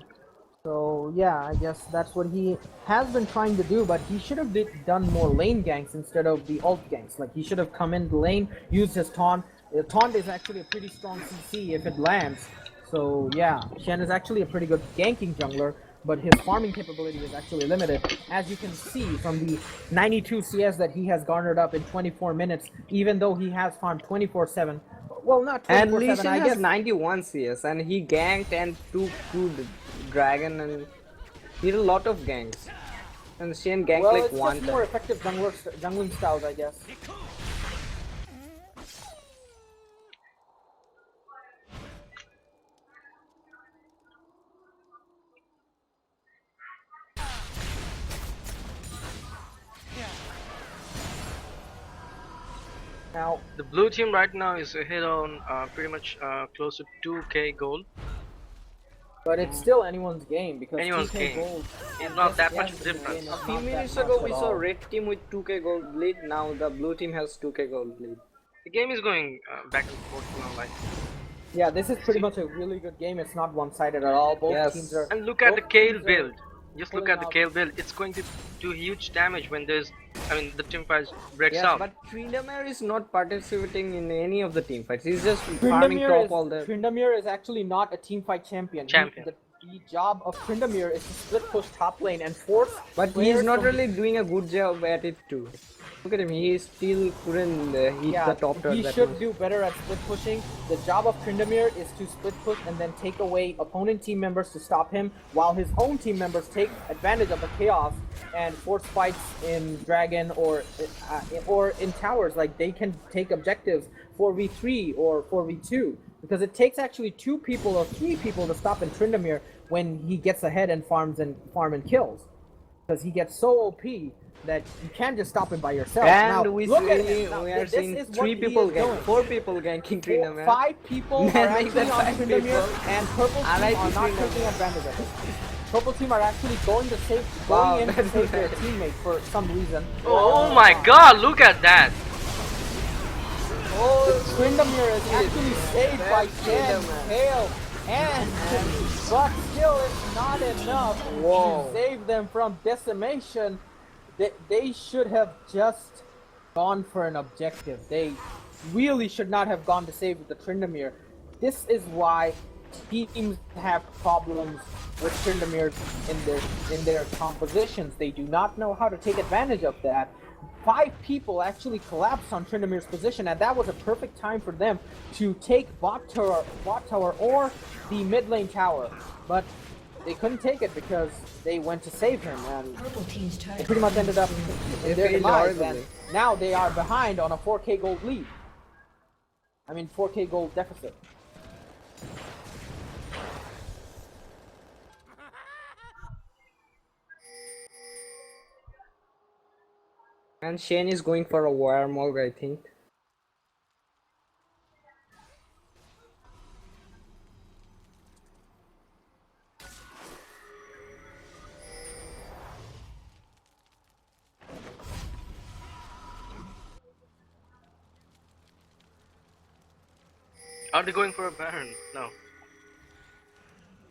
So yeah, I guess that's what he has been trying to do, but he should have done more lane ganks instead of the ult ganks. Like, he should have come in the lane, used his taunt. Taunt is actually a pretty strong CC if it lands. So yeah, Shen is actually a pretty good ganking jungler, but his farming capability is actually limited. As you can see from the 92 CS that he has garnered up in 24 minutes, even though he has farmed 24/7. Well, not 24/7, And Lee Sin I has guess. 91 CS and he ganked and took dragon and he did a lot of ganks. And Shen ganked Well, like it's one just more time. effective jungling styles, I guess. Now, The blue team right now is ahead on pretty much close to 2k gold. but it's still anyone's game because Anyone's 2K game. gold It's not that much yes, in the difference. game A is few not that minutes much ago at we saw all. red team with 2k gold lead, now the blue team has 2k gold lead. The game is going back and forth now, like. Yeah, this is pretty much a really good game. It's not one-sided at all. Both Yes. teams are. And look at the both Kayle teams are build. Just look pulling at the out- Kayle build. It's going to do huge damage when the team fight breaks Yes, out. but Tryndamere is not participating in any of the team fights. He's just farming top all the. Tryndamere is actually not a teamfight champion. The job of Tryndamere is to split push top lane and force. But he's players not from really doing a good job at it too. Look at him, he still couldn't hit the top turret he that should much. do better at split pushing. The job of Tryndamere is to split push and then take away opponent team members to stop him, while his own team members take advantage of the chaos and force fights in Dragon or in towers. Like, they can take objectives 4v3 or 4v2, because it takes actually 2 people or 3 people to stop in Tryndamere when he gets ahead and farm and kills, because he gets so OP that you can't just stop him by yourself. And now, we look at him. Now, are this seeing is what 3 he people is gank, doing. 4 people ganking Tryndamere. 5 people are Make that actually on 5 Tryndamere, people. and Purple I team like are not Tryndamere. taking advantage of it. Purple team are actually going in to save their teammate for some reason. Oh my god, look at that! Tryndamere is actually saved by Shen, Kayle, and but still it's not enough to save them from decimation. They should have just gone for an objective. They really should not have gone to save the Tryndamere. This is why teams have problems with Tryndamere in their compositions. They do not know how to take advantage of that. 5 people actually collapsed on Tryndamere's position, and that was a perfect time for them to take bot tower or the mid lane tower. But they couldn't take it because they went to save him, and Purple team's turret they pretty much ended up in their failed demise. horribly. And now they are behind on a 4K gold lead. I mean 4K gold deficit. And Shane is going for a wormhole, I think. Are they going for a Baron? No.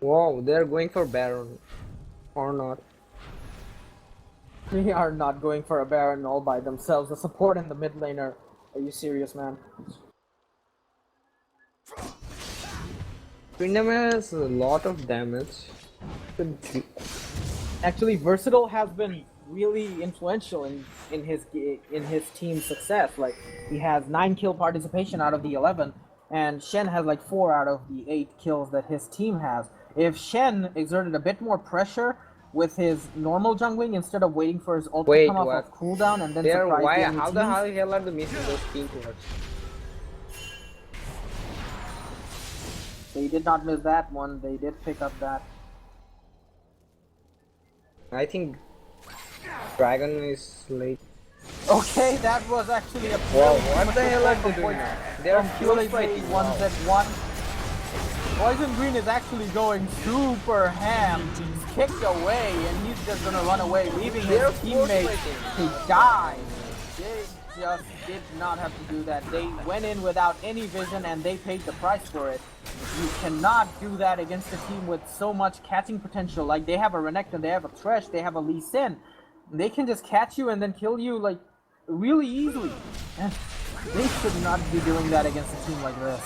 Wow, they're going for Baron. Or not. They are not going for a Baron all by themselves. The support in the mid laner. Are you serious, man? Tryndamere has a lot of damage. Actually, Versatile has been really influential in his team's success. Like, he has 9 kill participation out of the 11, and Shen has like 4 out of the 8 kills that his team has. If Shen exerted a bit more pressure with his normal jungling instead of waiting for his ult to come off of cooldown and then surprise the enemy how teams, the hell are the missing those pink wards? they did not miss that one. They did pick up that. I think Dragon is late. Okay, that was actually a Wow, what the hell are they doing now? They are purely fighting. 1z1. Poison Green is actually going super ham. He's kicked away and he's just gonna run away, leaving his teammates to die. They just did not have to do that. They went in without any vision and they paid the price for it. You cannot do that against a team with so much catching potential. Like, they have a Renekton, they have a Thresh, they have a Lee Sin. They can just catch you and then kill you like really easily. And they should not be doing that against a team like this.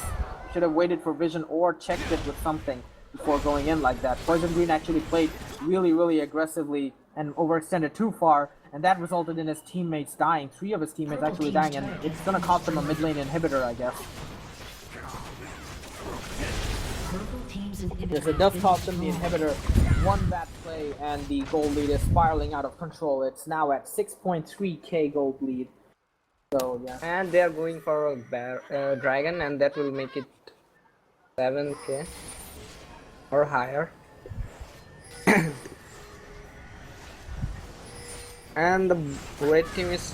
Should have waited for vision or checked it with something before going in like that. Poison Green actually played really aggressively and overextended too far, and that resulted in his teammates dying. 3 of his teammates actually dying, and it's gonna cost him a mid lane inhibitor, I guess. Yes, it does cost him the inhibitor. One bad play, and the gold lead is spiraling out of control. It's now at 6.3k gold lead. So, yeah. And they are going for a Dragon, and that will make it 7k or higher. And the red team is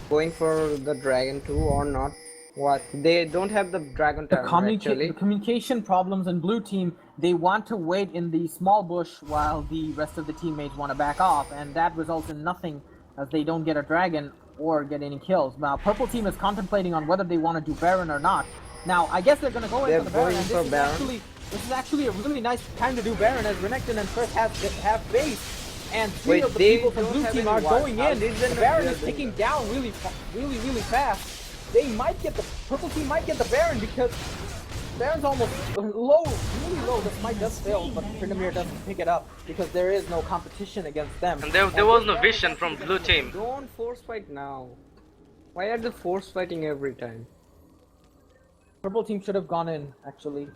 going for the Dragon too, or not? What? They don't have the Dragon tower, actually. The communication problems in blue team, they want to wait in the small bush while the rest of the teammates want to back off, and that results in nothing as they don't get a Dragon or get any kills. Now, purple team is contemplating on whether they want to do Baron or not. Now, I guess they're going to go in for the Baron, and this is actually a really nice time to do Baron, as Renekton and First have base. And 3 of the people from blue team are going in. The Baron is ticking down really fast. They might get the purple team might get the Baron because Baron's almost low, really low. This might just fail, but Tryndamere doesn't pick it up because there is no competition against them. And there was no vision from blue team. Don't force fight now. Why are they force fighting every time? Purple team should have gone in, actually.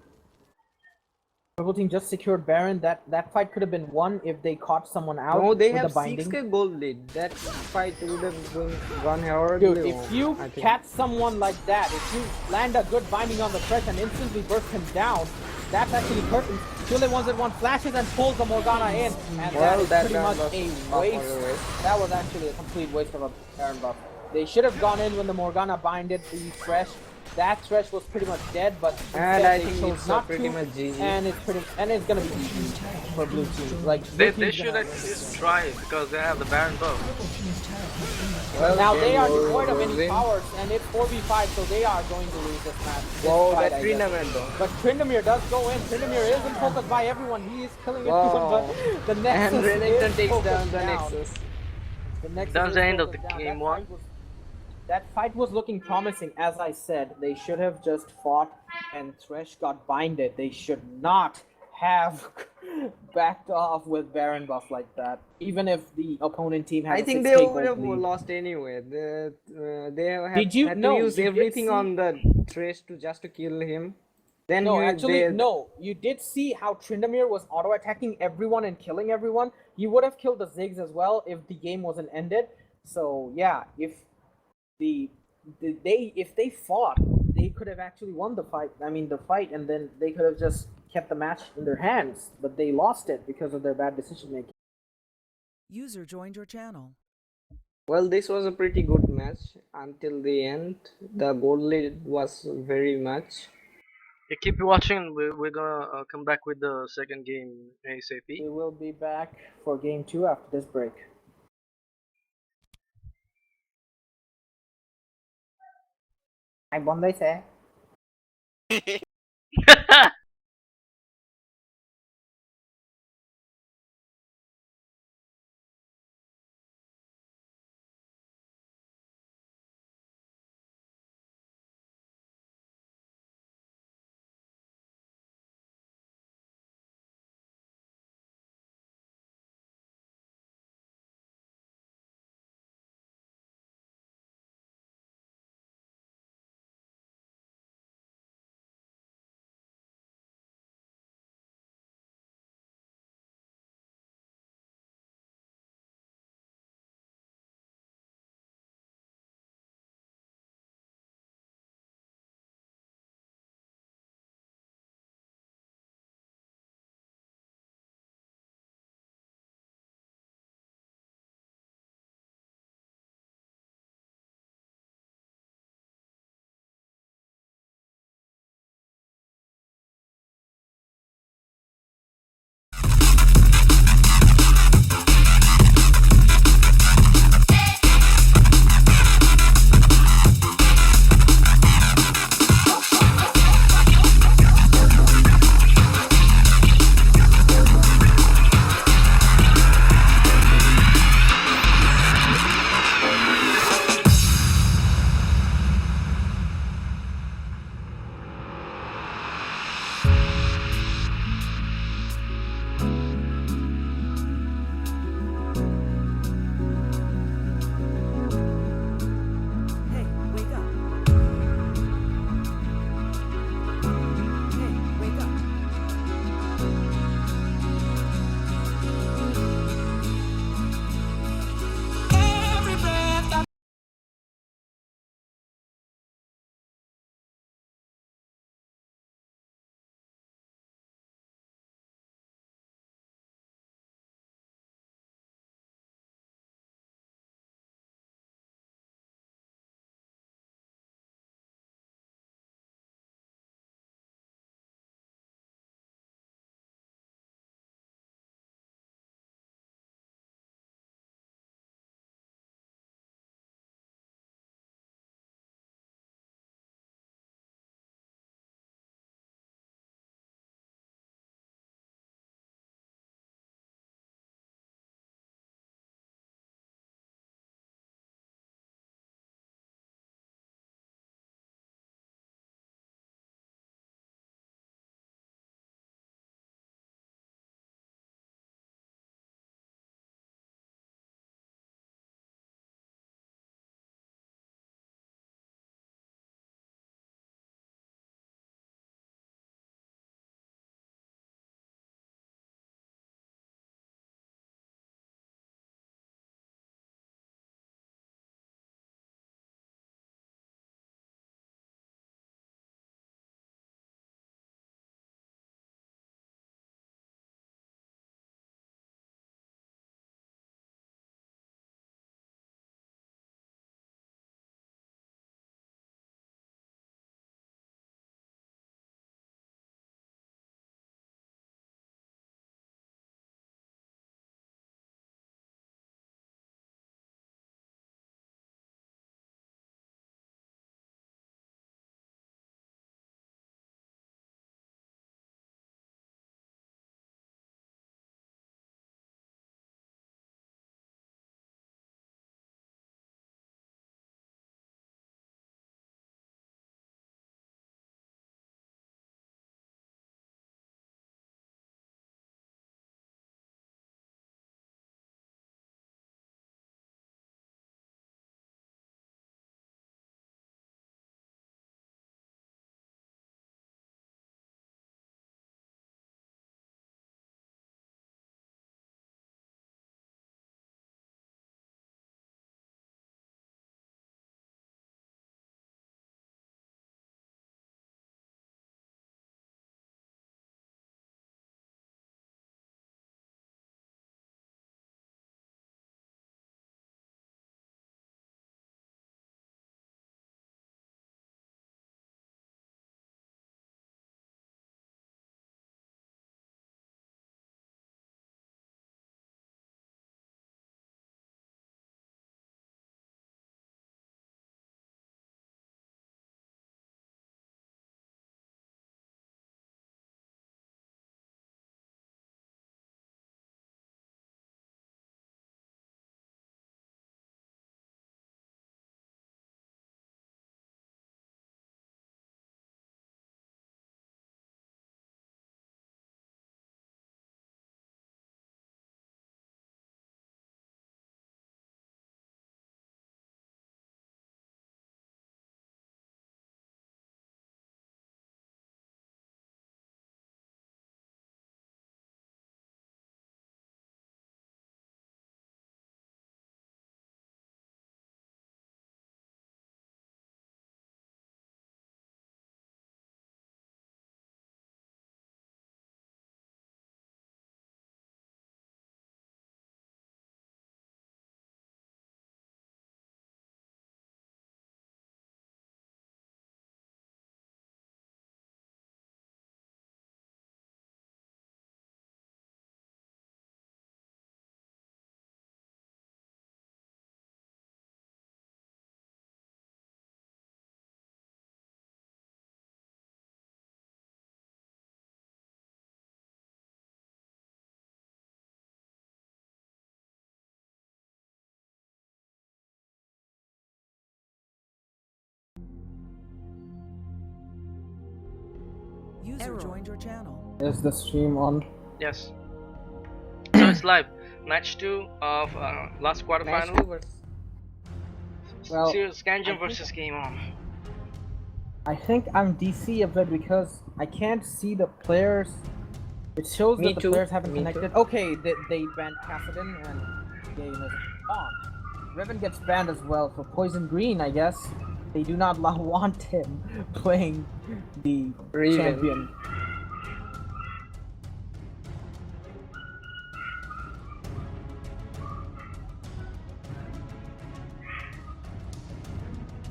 Purple team just secured Baron. That fight could have been won if they caught someone out. No, they with have the binding. 6k gold lead. That fight would have gone horribly. Dude, if you catch someone like that, if you land a good binding on the Thresh and instantly burst him down, that's actually perfect. Chile 1z1 flashes and pulls the Morgana in, and that is pretty much a waste. That was actually a complete waste of a Baron buff. They should have gone in when the Morgana binded the Thresh. That Thresh was pretty much dead, but and I think it's not pretty much GG. And it's gonna be GG for blue team. Like they should at least try it because they have the Baron buff. Well, now they are devoid of any powers, and it's 4v5, so they are going to lose this match. Whoa, that Tryndamere though. But Tryndamere does go in. Tryndamere isn't focused by everyone. He is killing everyone, but the Nexus and Renekton takes down the Nexus. The Nexus That's the end of the down. game one. That fight was looking promising. As I said, they should have just fought and Thresh got binded. They should not have backed off with Baron buff like that. Even if the opponent team had I think they would have lost anyway. They had to use everything on the Thresh to kill him. Then No, he actually, they no. You did see how Tryndamere was auto-attacking everyone and killing everyone. He would have killed the Ziggs as well if the game wasn't ended. So yeah, if if they fought, they could have actually won the fight. I mean, the fight, and then they could have just kept the match in their hands. But they lost it because of their bad decision making. User joined your channel. Well, this was a pretty good match until the end. The goal lead was very much. Yeah, keep watching. We're gonna come back with the second game ASAP. We will be back for game 2 after this break. I won they say. User joined your channel. Is the stream on? Yes. So it's live. Match 2 of last Match quarterfinal. 2 versus. Well, Serious Genjam I think- versus Game On. I think I'm DC a bit because I can't see the players. It shows Me that the too, players haven't me too. connected. Okay, they banned Kassadin and game is on. Revan gets banned as well for Poison Green, I guess. They do not want him playing the Revan. champion.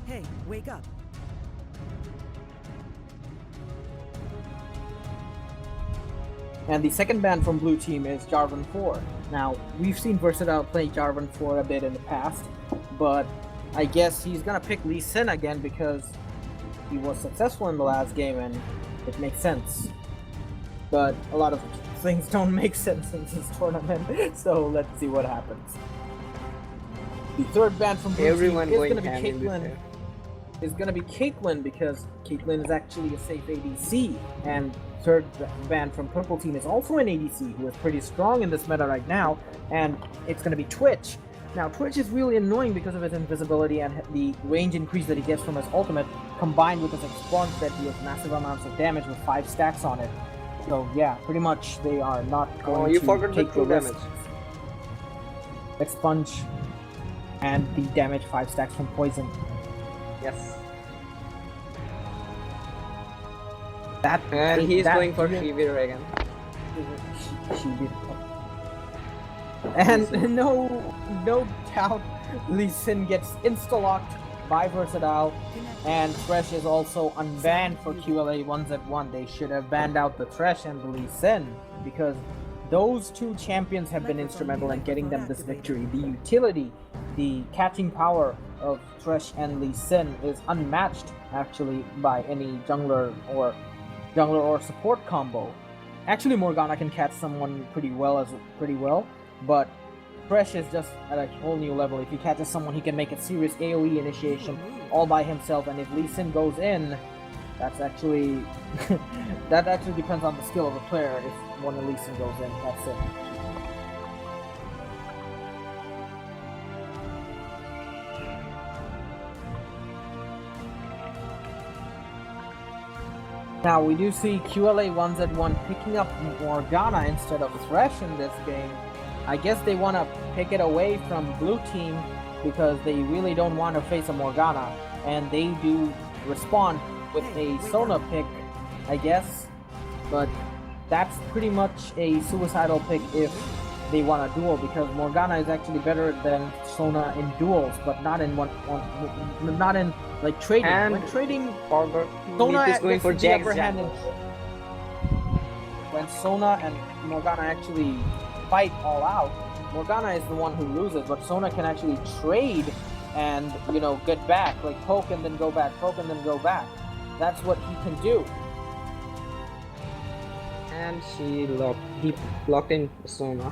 Hey, wake up. And the second ban from blue team is Jarvan 4. Now, we've seen Versatile play Jarvan 4 a bit in the past, but I guess he's gonna pick Lee Sin again because he was successful in the last game and it makes sense. But a lot of things don't make sense in this tournament, so let's see what happens. The third ban from blue Everyone team is going gonna be ham in this Caitlyn. game. Is gonna be Caitlyn because Caitlyn is actually a safe ADC, and third ban from purple team is also an ADC who is pretty strong in this meta right now, and it's gonna be Twitch. Now Twitch is really annoying because of his invisibility and the range increase that he gets from his ultimate, combined with his expunge that deals massive amounts of damage with 5 stacks on it. So yeah, pretty much they are not going Oh, you to forgot the take true risk. damage. Expunge and the damage 5 stacks from poison. Yes. That And he's that going for deal- Shivir again. She did. And no doubt, Lee Sin gets insta-locked by Versatile, and Thresh is also unbanned for QLA 1z1. They should have banned out the Thresh and the Lee Sin, because those two champions have been instrumental in getting them this victory. The utility, the catching power of Thresh and Lee Sin is unmatched, actually, by any jungler or support combo. Actually, Morgana can catch someone pretty well, but Thresh is just at a whole new level. If he catches someone, he can make a serious AoE initiation all by himself, and if Lee Sin goes in, that's actually that actually depends on the skill of the player. If one of Lee Sin goes in, that's it. Now we do see QLA 1z1 picking up Morgana instead of Thresh in this game. I guess they want to pick it away from blue team because they really don't want to face a Morgana, and they do respond with a Sona pick, I guess, but that's pretty much a suicidal pick if they want a duel, because Morgana is actually better than Sona in duels, but not in not in like trading. And when trading, Forgot. Sona He's going gets for the upper Jax hand jungle. when Sona and Morgana actually fight all out, Morgana is the one who loses, but Sona can actually trade and, get back, like poke and then go back, poke and then go back. That's what he can do. And he locked in Sona.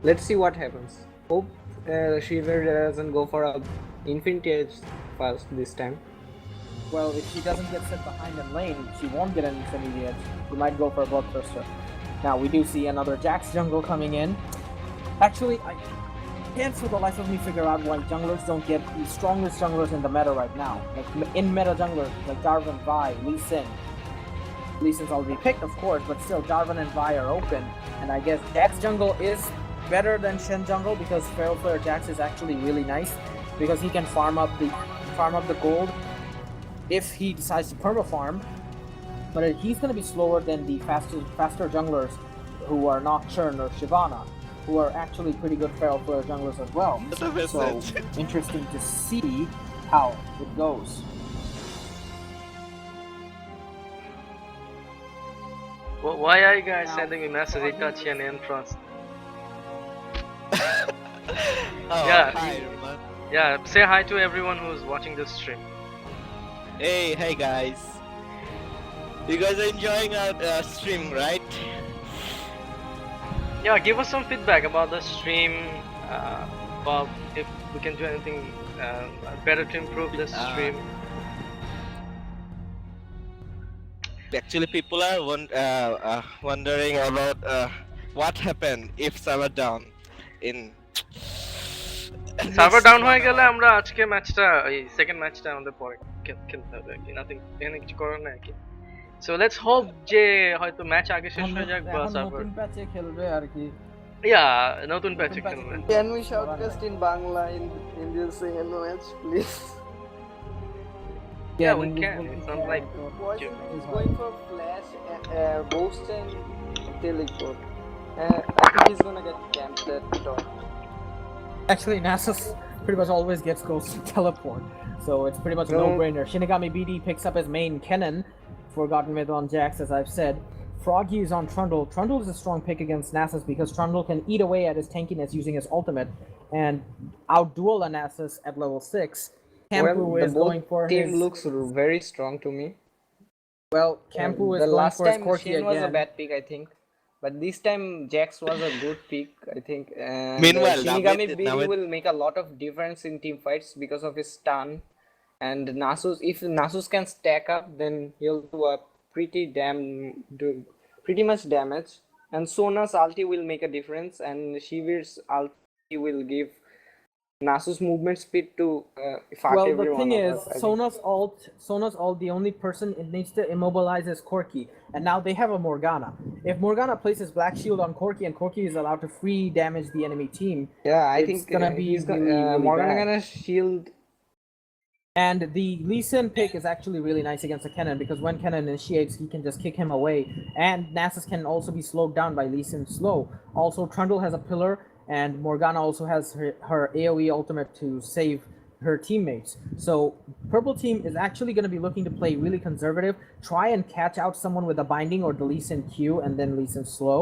Let's see what happens. Hope Shivir doesn't go for a Infinity Edge first this time. Well, if she doesn't get set behind in lane, she won't get an Infinity Edge. She might go for a Bloodthirster. Now, we do see another Jax jungle coming in. Actually, I can't for the life of me figure out why junglers don't get the strongest junglers in the meta right now. Like, in meta junglers, like Jarvan, Vi, Lee Sin. Lee Sin's already picked, of course, but still, Jarvan and Vi are open. And I guess Jax jungle is better than Shen jungle because Feral Flare Jax is actually really nice because he can farm up the gold if he decides to perma-farm, but he's going to be slower than the faster junglers who are Nocturne or Shyvana, who are actually pretty good Feral Flare junglers as well. So, interesting to see how it goes. Well, why are you guys sending me message Itachi and Entrance? Yeah. Hi, everyone. Yeah, say hi to everyone who's watching this stream. Hey guys. You guys are enjoying our stream, right? Yeah, give us some feedback about the stream, Bob, if we can do anything better to improve this stream. Actually, people are wondering about what happened if server down in server next down হয়ে 1 গেলে hour. আমরা আজকে ম্যাচটা এই second ম্যাচটা আমাদের পরে খেলতে হবে আর কি, নাথিং, এখানে কিছু করার নাই আর কি। সো লেটস হোপ যে হয়তো ম্যাচ আগে শেষ হয়ে যাক বা এখন সার্ভার, নতুন প্যাচে খেলবে আর কি। ইয়া নতুন প্যাচে খেলবে। Can we shoutcast in Bangla in this second match, please? Yeah, we can. It's not like Poison is going for flash, boost and teleport. I think he's gonna get camped at top. Actually, Nasus pretty much always gets Ghost to teleport, so it's pretty much a No. no-brainer. Shinigami BD picks up his main Kennen, Forgotten Myth on Jax, as I've said. Froggy is on Trundle. Trundle is a strong pick against Nasus because Trundle can eat away at his tankiness using his ultimate and outduel a Nasus at level 6. Campu Well, the is both going for team his... looks very strong to me. Well, Campu is the going last for his time Corki Shin was a again. bad pick, I think. But this time Jax was a good pick, I think. And Meanwhile, Shinigami Navid- BD Navid- will make a lot of difference in team fights because of his stun. And Nasus, if Nasus can stack up, then he'll do a pretty much damage. And Sona's ulti will make a difference, and Shivir's ulti will give Nasus movement speed to fuck Well, the everyone thing is, up, I think. Sona's ult, the only person it needs to immobilize is Corki, and now they have a Morgana. If Morgana places Black Shield on Corki and Corki is allowed to free damage the enemy team, Yeah, I it's think gonna be he's really Morgana bad. gonna shield. And the Lee Sin pick is actually really nice against a Kennen because when Kennen initiates, he can just kick him away. And Nasus can also be slowed down by Lee Sin's slow. Also, Trundle has a pillar, and Morgana also has her AoE ultimate to save her teammates. So purple team is actually going to be looking to play really conservative, try and catch out someone with a binding or the Lee Sin Q and then Lee Sin slow.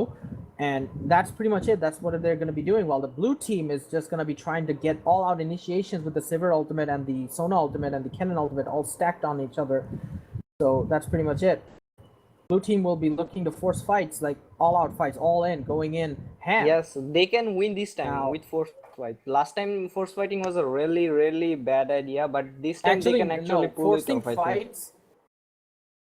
And that's pretty much it. That's what they're going to be doing. While the blue team is just going to be trying to get all out initiations with the Sivir ultimate and the Sona ultimate and the Kennen ultimate all stacked on each other. So that's pretty much it. Blue team will be looking to force fights, like all out fights, all in, going in, ham. Yes, they can win this time Now- with force fight. Last time force fighting was a really bad idea, but this time Actually, they can actually no, pull it off, I think.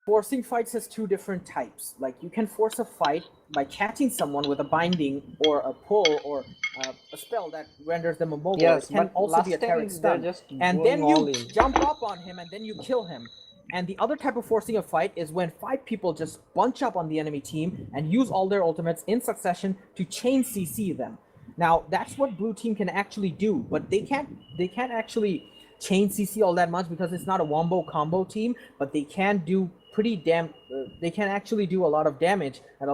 Forcing fights has two different types. Like you can force a fight by catching someone with a binding or a pull or a spell that renders them immobile. Yes, It can but also last be a time Taric they're stun. just And going then you all in. jump up on him and then you kill him. And the other type of forcing a fight is when 5 people just bunch up on the enemy team and use all their ultimates in succession to chain CC them. Now that's what blue team can actually do, but they can't actually chain CC all that much because it's not a wombo combo team, but they can do they can actually do a lot of damage and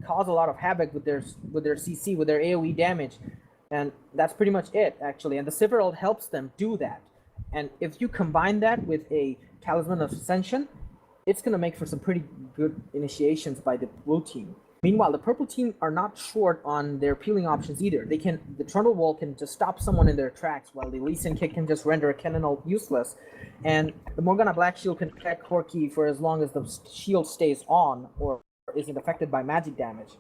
cause a lot of havoc with their CC, with their AoE damage. And that's pretty much it, actually. And the Sivir ult helps them do that. And if you combine that with a Talisman of Ascension, it's going to make for some pretty good initiations by the blue team. Meanwhile, the purple team are not short on their peeling options either. The Trundle Wall can just stop someone in their tracks, while the Lee Sin Kick can just render a Kennen ult useless. And the Morgana Black Shield can protect Corki for as long as the shield stays on or isn't affected by magic damage.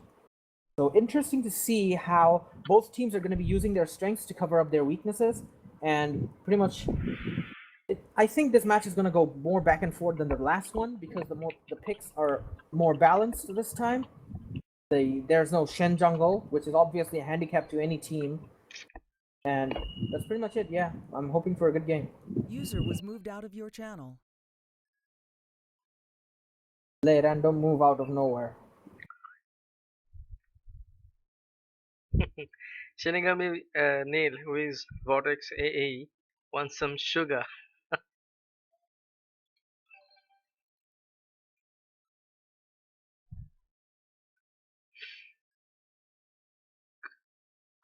So interesting to see how both teams are going to be using their strengths to cover up their weaknesses, and pretty much I think this match is going to go more back and forth than the last one because the picks are more balanced this time. There's no Shen jungle, which is obviously a handicap to any team. And that's pretty much it, yeah. I'm hoping for a good game. User was moved out of your channel. Play random move out of nowhere. Shinigami Neil, who is Vortex AA, wants some sugar.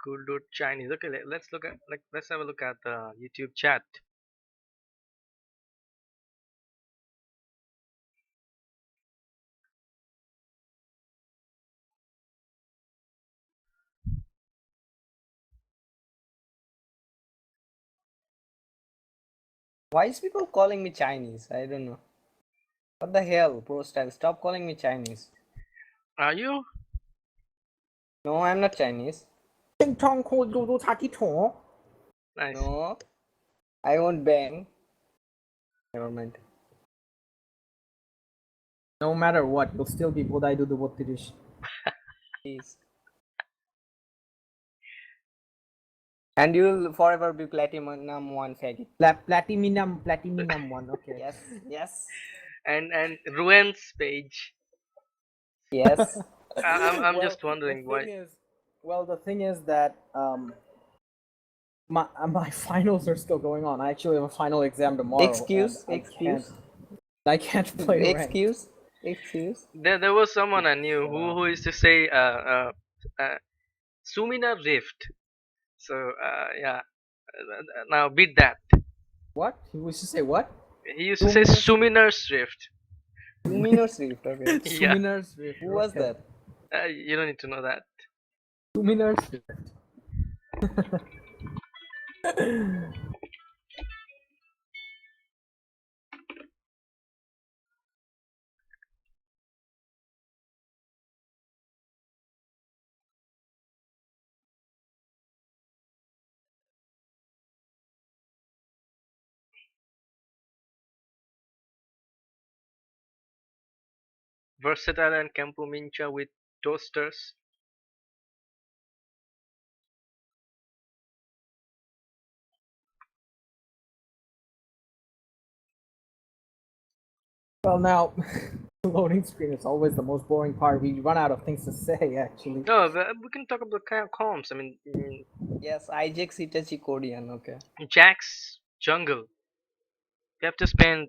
Cool dude Chinese. Okay, let's have a look at the YouTube chat. Why is people calling me Chinese? I don't know. What the hell, Pro Style? Stop calling me Chinese. Are you? No, I'm not Chinese. Nice. No, I won't bang. Never mind. No matter what, you'll still be Bodai Dudu Bottirish. Please. And you'll forever be Platinum 1 faggot. Platinum 1, okay. Yes, yes, And Ruen's page. yes. I'm Well, just wondering why. The thing is that my finals are still going on. I actually have a final exam tomorrow. Excuse. I can't play ranked. Excuse. There was someone I knew who used to say Sumina Rift. So yeah, now beat that. What? He used to say what? He used to say Suminer's Rift. Luminous Rift, okay. Yeah. Suminer's Rift. Who was that? You don't need to know that. Suminer's Rift. Versatile and Kempo Mincha with toasters. Well, now, the loading screen is always the most boring part. We run out of things to say, actually. No, we can talk about comps. I mean, Yes, Ijek Itachi Korean, okay. Jack's jungle. You have to spend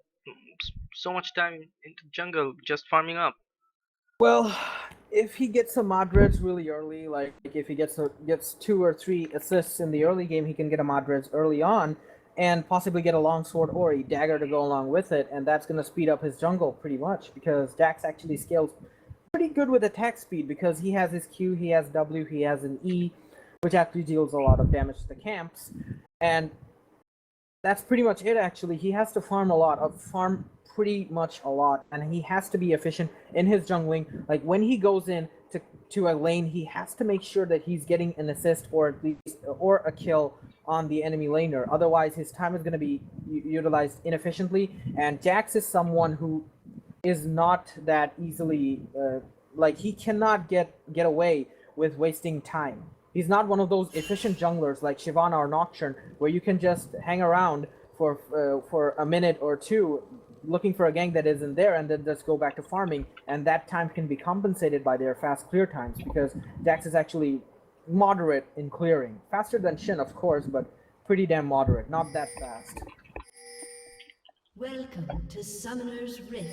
so much time into jungle just farming up. Well, if he gets some Madreds really early, like if he gets 2 or 3 assists in the early game, he can get a Madreds early on, and possibly get a longsword or a dagger to go along with it, and that's going to speed up his jungle pretty much, because Jax actually scales pretty good with attack speed, because he has his Q, he has W, he has an E, which actually deals a lot of damage to the camps, and that's pretty much it. Actually, he has to farm pretty much a lot, and he has to be efficient in his jungling. Like when he goes in to a lane, he has to make sure that he's getting an assist or at least or a kill on the enemy laner. Otherwise, his time is going to be utilized inefficiently. And Jax is someone who is not that easily like he cannot get away with wasting time. He's not one of those efficient junglers like Shyvana or Nocturne, where you can just hang around for a minute or two looking for a gank that isn't there and then just go back to farming, and that time can be compensated by their fast clear times, because Jax is actually moderate in clearing. Faster than Shin, of course, but pretty damn moderate, not that fast. Welcome to Summoner's Rift.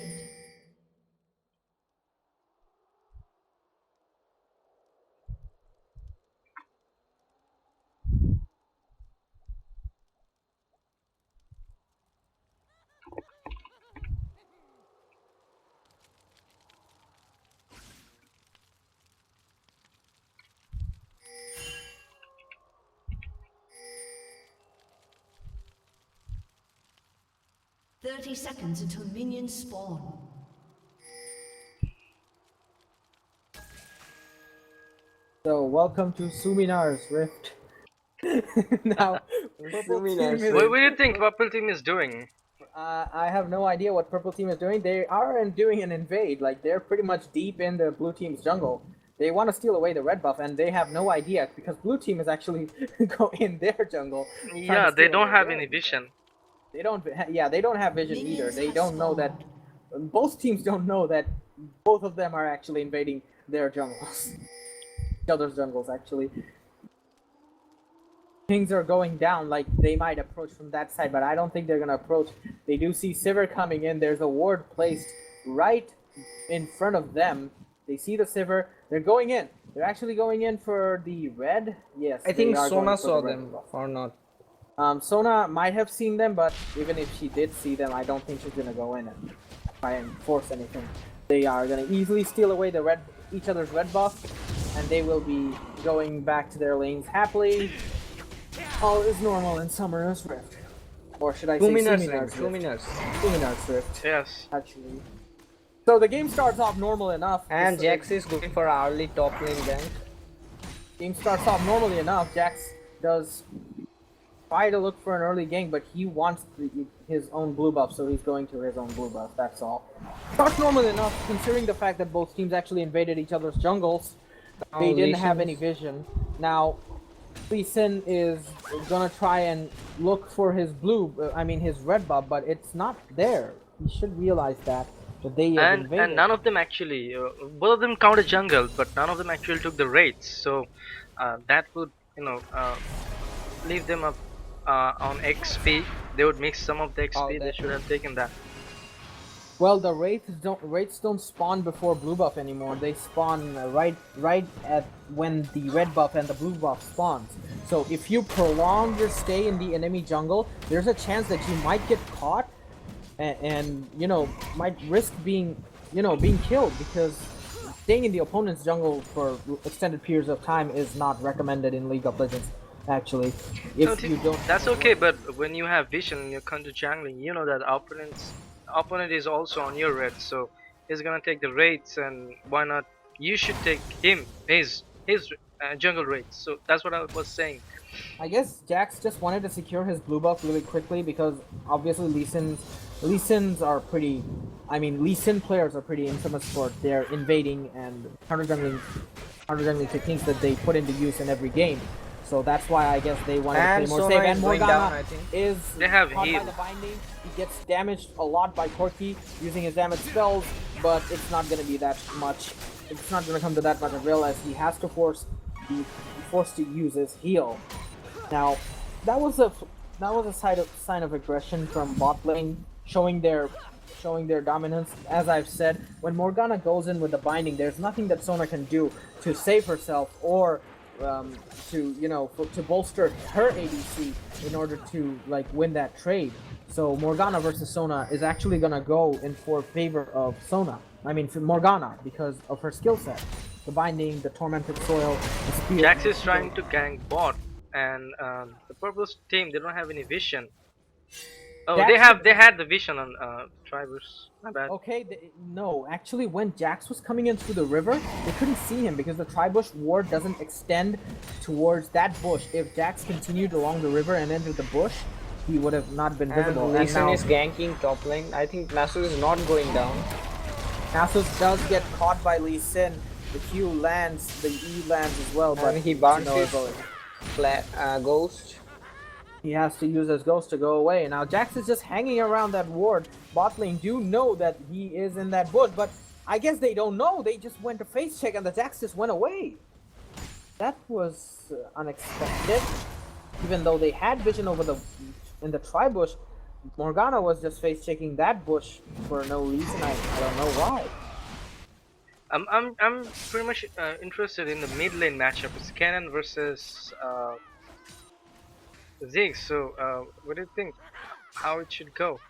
"30 seconds until minions spawn." So, welcome to Suminar's Rift. Now, Purple Team is... What do you think Purple Team is doing? I have no idea what Purple Team is doing. They aren't doing an invade. Like, they're pretty much deep in the Blue Team's jungle. They want to steal away the red buff, and they have no idea, because Blue Team is actually going in their jungle. Yeah, they don't have any vision. They don't have vision either. They don't know that... Both teams don't know that both of them are actually invading their jungles. Each other's jungles, actually. Things are going down, like they might approach from that side, but I don't think they're gonna approach. They do see Sivir coming in. There's a ward placed right in front of them. They see the Sivir. They're going in. They're actually going in for the red. Yes. I think Sona saw them or not. Sona might have seen them, but even if she did see them, I don't think she's gonna go in and try and force anything. They are gonna easily steal away the each other's red buff, and they will be going back to their lanes happily. All is normal in Summoner's Rift. Or should I say Suminar's Rift. Yes. Actually. So the game starts off normal enough. And Jax is going for early top lane gank. Game starts off normally enough. Jax does try to look for an early gank, but he wants his own blue buff, so he's going to his own blue buff. That's all. Starts normal enough, considering the fact that both teams actually invaded each other's jungles. They didn't have any vision. Now, Lee Sin is gonna try and look for his his red buff, but it's not there. He should realize that they have invaded. And none of them actually, both of them counted jungle, but none of them actually took the raids. So that would, leave them up on XP. They would mix some of the XP. They should have taken that. Well, the wraiths don't spawn before blue buff anymore. They spawn right at when the red buff and the blue buff spawns. So if you prolong your stay in the enemy jungle, there's a chance that you might get caught and might risk being killed, because staying in the opponent's jungle for extended periods of time is not recommended in League of Legends. Actually, if you don't, that's okay. But when you have vision and you're counter jungling, you know that opponent is also on your red, so he's gonna take the raids, and why not? You should take his jungle raids. So that's what I was saying. I guess Jax just wanted to secure his blue buff really quickly, because obviously Lee Sin players are pretty infamous for their invading and counter jungling techniques that they put into use in every game. So that's why I guess they wanted to play more safe. And Morgana is caught by the binding. He gets damaged a lot by Corki using his damage spells, but it's not going to be that much. It's not going to come to that much avail, as he has to be forced to use his heal. Now, that was a sign of aggression from bot lane, showing their dominance. As I've said, when Morgana goes in with the binding, there's nothing that Sona can do to save herself or to bolster her ADC in order to win that trade. So Morgana versus Sona is actually gonna go in favor of Morgana, because of her skill set. The binding, the tormented soil, the spear. Jax is trying to gank bot, and the purpose team, they don't have any vision. Oh, they had the vision on Tribers. My bad. Okay, no, actually when Jax was coming in through the river, they couldn't see him because the Tribush ward doesn't extend towards that bush. If Jax continued along the river and entered the bush, he would have not been visible. And Lee is ganking top lane. I think Nasus is not going down. Nasus does get caught by Lee Sin. The Q lands, the E lands as well, but he burns his ghost. He has to use his ghost to go away. Now Jax is just hanging around that ward. Bot lane do know that he is in that bush, but I guess they don't know. They just went to face check and the Jax just went away. That was unexpected. Even though they had vision in the tri-bush, Morgana was just face checking that bush for no reason. I don't know why. I'm pretty much interested in the mid lane matchup. It's Kennen versus Ziggs. So what do you think? How it should go?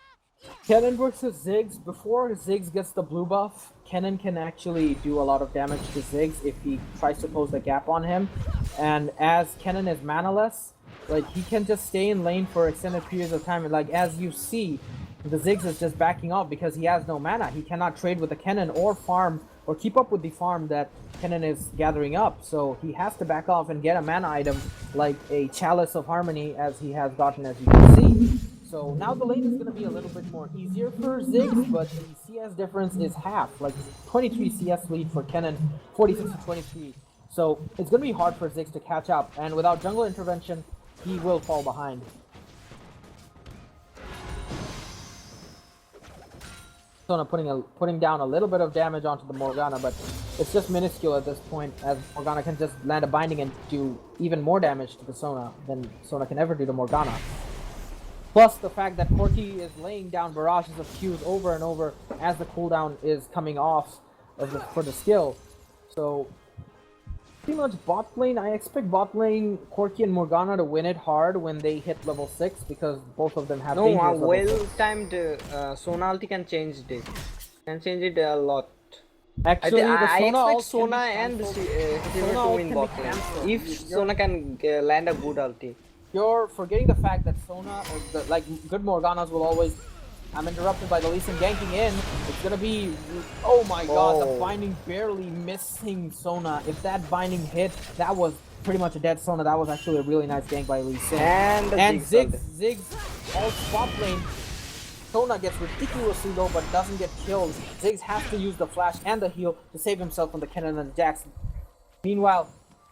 Kennen versus Ziggs. Before Ziggs gets the blue buff, Kennen can actually do a lot of damage to Ziggs if he tries to close the gap on him. And as Kennen is manaless, he can just stay in lane for extended periods of time. And as you see, the Ziggs is just backing up because he has no mana. He cannot trade with the Kennen or farm or keep up with the farm that Kennen is gathering up. So he has to back off and get a mana item like a Chalice of Harmony, as he has gotten, as you can see. So now the lane is going to be a little bit more easier for Ziggs, but the CS difference is half. 23 CS lead for Kennen, 46 to 23. So it's going to be hard for Ziggs to catch up, and without jungle intervention, he will fall behind. Sona putting down a little bit of damage onto the Morgana, but it's just minuscule at this point, as Morgana can just land a binding and do even more damage to the Sona than Sona can ever do to Morgana. Plus the fact that Corki is laying down barrages of Qs over and over as the cooldown is coming off for the skill. So pretty much bot lane, I expect bot lane Corki and Morgana to win it hard when they hit level 6, because both of them have well-timed Sona ulti can change it. Can change it a lot. Actually, I expect Sona and Silver to win bot lane. If Sona can land a good ulti. You're forgetting the fact that Sona, good Morganas will always I'm interrupted by the Lee Sin ganking in. It's gonna be... Oh my god, the Oh. binding barely missing Sona. If that binding hit, that was pretty much a dead Sona. That was actually a really nice gank by Lee Sin. And the Ziggs all spot lane. Sona gets ridiculously low but doesn't get killed. Ziggs has to use the flash and the heal to save himself from the cannon and Jackson. Meanwhile,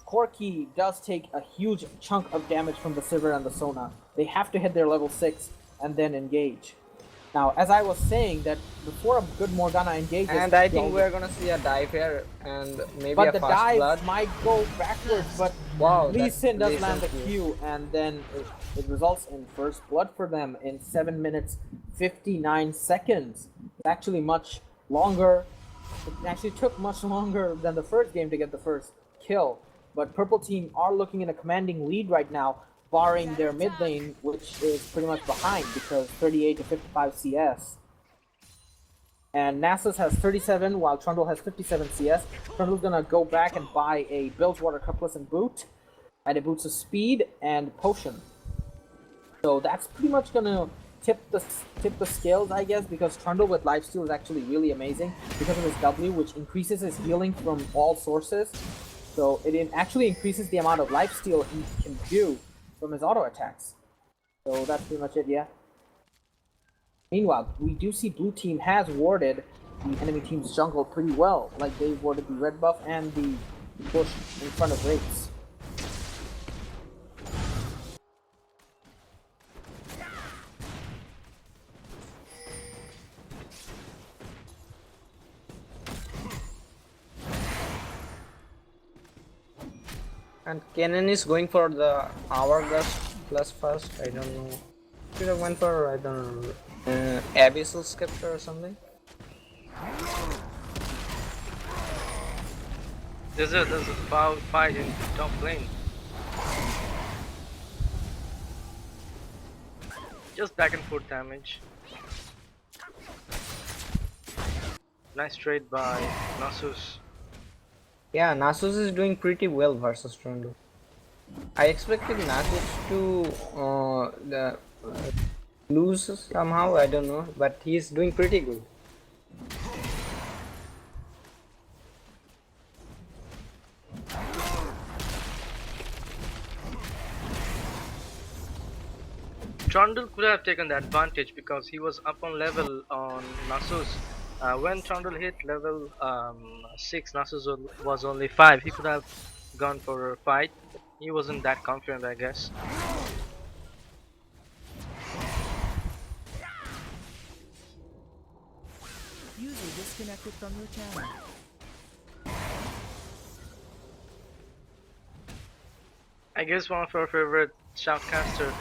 Corki does take a huge chunk of damage from the Sivir and the Sona. They have to hit their level 6 and then engage. Now, as I was saying, that before a good Morgana engages... And I think we're gonna see a dive here and maybe but a the fast dive blood. might go backwards, but Wow, Lee Sin does Lee land the Sin Q, and then it results in first blood for them in 7 minutes 59 seconds. It's actually much longer. It actually took much longer than the first game to get the first kill. But Purple Team are looking in a commanding lead right now, barring their mid lane, which is pretty much behind because 38 to 55 CS. And Nasus has 37 while Trundle has 57 CS. Trundle's gonna go back and buy a Bilgewater Cutlass and boot, and it boots of speed and potion. So that's pretty much gonna tip the scales, I guess, because Trundle with lifesteal is actually really amazing because of his W, which increases his healing from all sources. So it actually increases the amount of lifesteal he can do from his auto attacks. So that's pretty much it, yeah. Meanwhile, we do see Blue Team has warded the enemy team's jungle pretty well. Like, they warded the red buff and the push in front of Wraiths. And Kennen is going for the hourglass plus first. I don't know. Should have went for, I don't know, Abyssal Scepter or something. There's a foul fight in top lane. Just back and forth damage. Nice trade by Nasus. Yeah, Nasus is doing pretty well versus Trundle. I expected Nasus to lose somehow, I don't know, but he's doing pretty good. Trundle could have taken the advantage because he was up on level on Nasus. When Trundle hit level 6, Nasus was only 5. He could have gone for a fight. He wasn't that confident, I guess. User disconnected from your channel. I guess one of our favorite shoutcaster,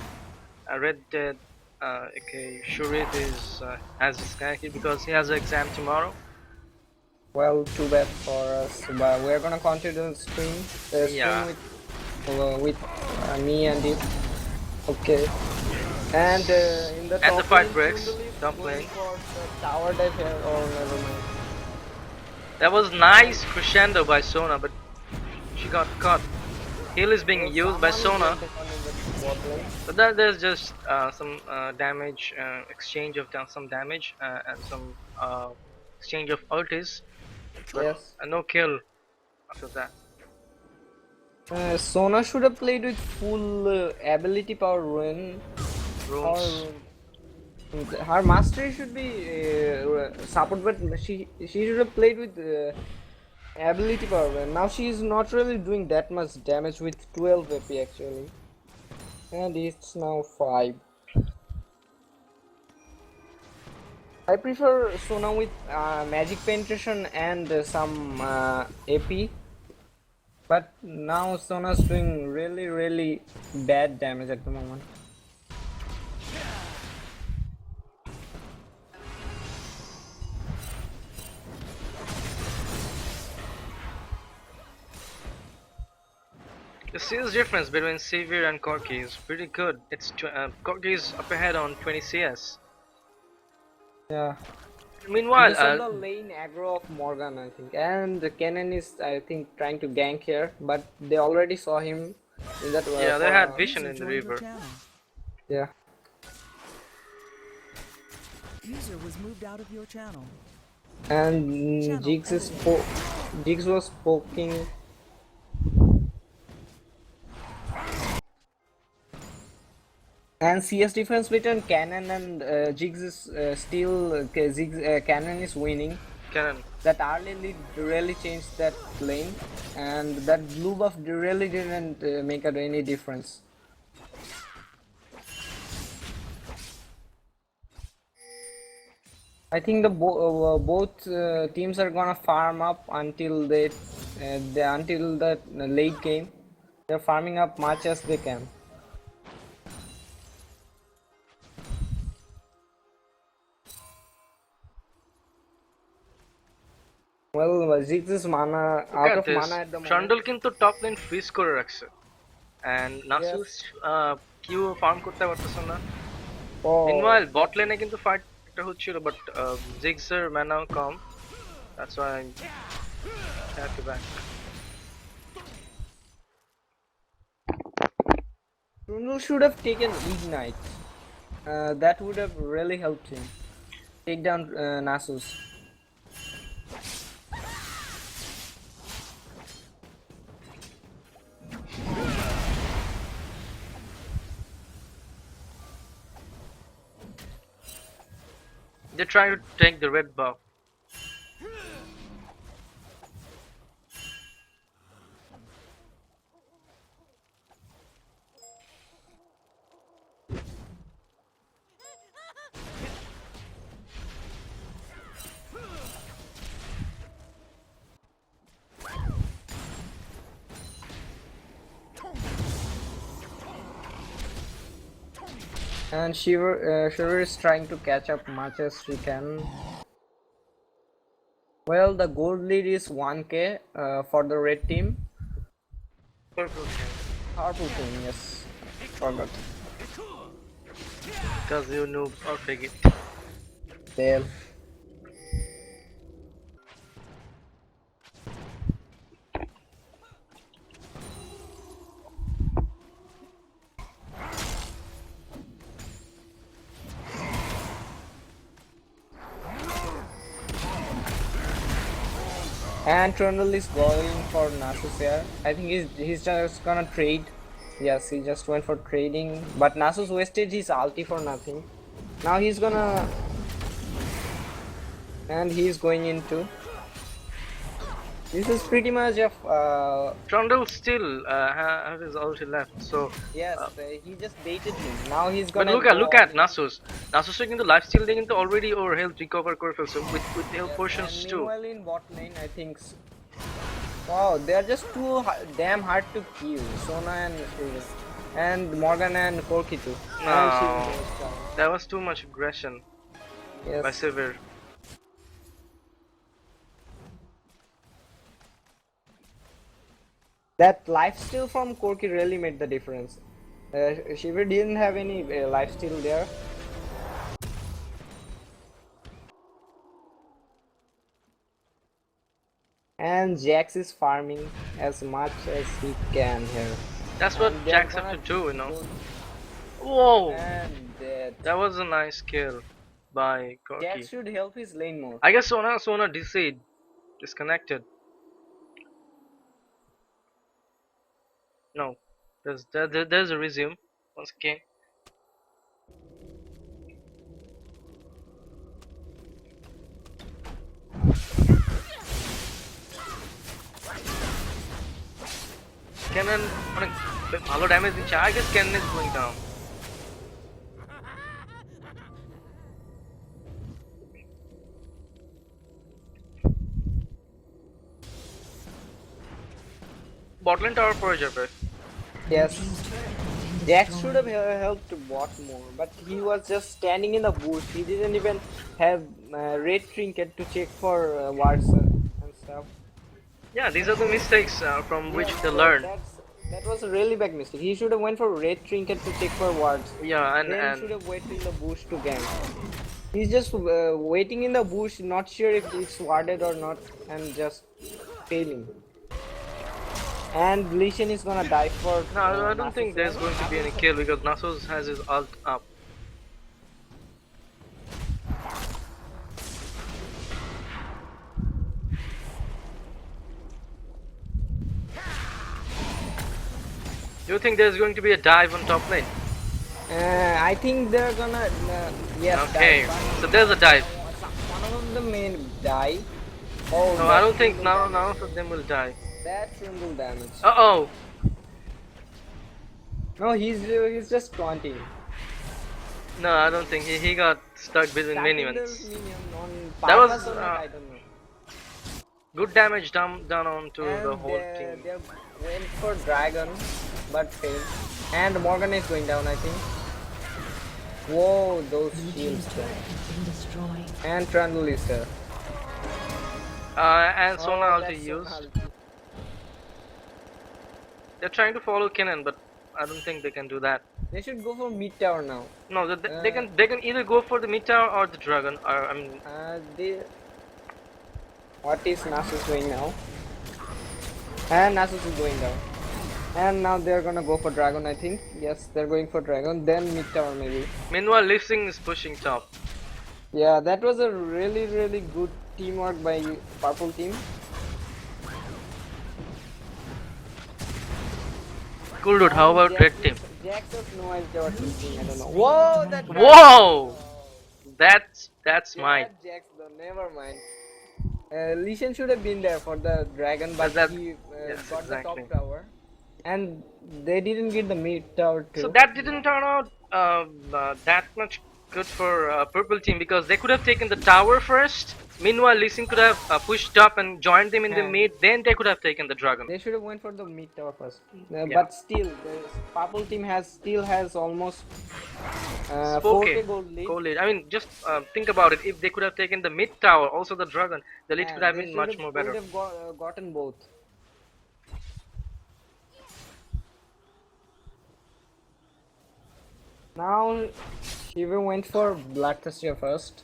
Red Dead, aka Shurit, is has disconnected because he has an exam tomorrow. Well, too bad for us, but we're gonna continue the stream. Yeah. With me and you. Okay. And in the And top the fight lane, breaks. Trundle is Top going lane. for the tower dive here. Oh, never mind. That was nice crescendo by Sona, but she got caught. Heal is being used by Sona, but there's just some damage, exchange of some damage and some exchange of ultis, but Yes. no kill after that. Sona should have played with full ability power ruin. Runes. Or her mastery should be support, but she should have played with ability power ruin. Now she is not really doing that much damage with 12 AP actually, and it's now 5. I prefer Sona with magic penetration and some AP. But now Sona's doing really bad damage at the moment. The CS difference between Sivir and Corki is pretty good. It's Corki is up ahead on 20 CS. Yeah. Meanwhile, He's on the lane aggro of Morgan, I think, and Kennen is, I think, trying to gank here, but they already saw him in that. yeah, they had vision in the river. Yeah. User was moved out of your channel. And Channel Jigs was poking. And CS difference between Canon and Jigs is still Canon is winning. Cannon. That early lead really changed that lane, and that blue buff really didn't make any difference. I think the both teams are gonna farm up until until the late game. They're farming up much as they can. Well, Ziggs is mana out of mana at the moment. Trundle কিন্তু top lane freeze করে রাখছে and Nasus Q farm করতে পারতেছে না। Meanwhile bot lane এ কিন্তু fight একটা হচ্ছিল but Ziggs এর mana com, that's why I have to back. Trundle should have taken Ignite. That would have really helped him take down Nasus. They're trying to take the red buff. And Shiver is trying to catch up much as she can. Well, the gold lead is 1k for the red team. Purple team. Purple team, yes. Forgot. Because you noobs are fake it. Damn. And Trundle is going for Nasus here. I think he's just gonna trade. Yes, he just went for trading. But Nasus wasted his ulti for nothing. Now he's gonna... And he's going into... This is pretty much a... Trundle still have his ulti left, so... Yes, he just baited him. Now he's gonna... But look at Nasus. Nasus কিন্তু lifesteal দিয়ে কিন্তু already ওর health recover করে ফেলছে with health potions too. Meanwhile in bot lane, I think... Wow, they are just too damn hard to kill. Sona and Morgan and Corki too. No, that was too much aggression by Sivir. That lifesteal from Corki really made the difference. Shiver didn't have any lifesteal there. And Jax is farming as much as he can here. That's what Jax have to do, you know. Whoa! And that was a nice kill by Corki. Jax should help his lane more. I guess Sona disconnected. No, there's a resume once again. Cannon অনেক ভালো damage দিচ্ছে। I guess Cannon is going down. Botlane tower পড়ে যাবে। Yes. Jax should have helped bot more, but he was just standing in the bush. He didn't even have red trinket to check for wards and stuff. Yeah, these are the mistakes from which they learn. That was a really big mistake. He should have went for red trinket to check for wards. Yeah, and he should have waited in the bush to gank. He's just waiting in the bush, not sure if it's warded or not, and just failing. And Lee Sin is gonna die for... No, I don't think there's going to be any kill because Nasus has his ult up. Do you think there's going to be a dive on top lane? I think they're gonna yes. Okay, dive. so there's a dive. One of them may die. Oh, No, I don't think none of them will die. That tremble damage. Uh-oh. No, he's just taunting. No, I don't think he got stuck between Starting minions. the minion on That was purpose or not, I don't know. good damage done onto And the whole team. they went for dragon, but failed. And Morgan is going down, I think. Whoa, those Blue shields. team's turret has been destroyed. And Trundle is there. And Sona Oh, ulti that's used. Sona ulti. They're trying to follow Kennen, but I don't think they can do that. They should go for mid tower now. No, they can either go for the mid tower or the dragon. Or I mean, What is Nasus doing now? And Nasus is going down. And now they're gonna go for dragon, I think. Yes, they're going for dragon. Then mid tower maybe. meanwhile, Lee Sin is pushing top. Yeah, that was a really good teamwork by purple team. Cool dude. How about red team? Jax has no idea what he's doing. I don't know. Whoa, that. Whoa! That's mine. Jax though. Never mind. Lee Sin should have been there for the dragon, but he yes, got exactly. the top tower, and they didn't get the mid tower too. So that didn't turn out that much good for purple team because they could have taken the tower first. Meanwhile, Lee Sin could have pushed up and joined them in the mid. Then they could have taken the dragon. They should have went for the mid tower first. Yeah. But still, the purple team still has almost 4k Okay. gold lead. Gold lead. I mean, just think about it. If they could have taken the mid tower, also the dragon, the lead could have They been should much more better. Could have gotten both. Now, Shiva went for Bloodthirster first.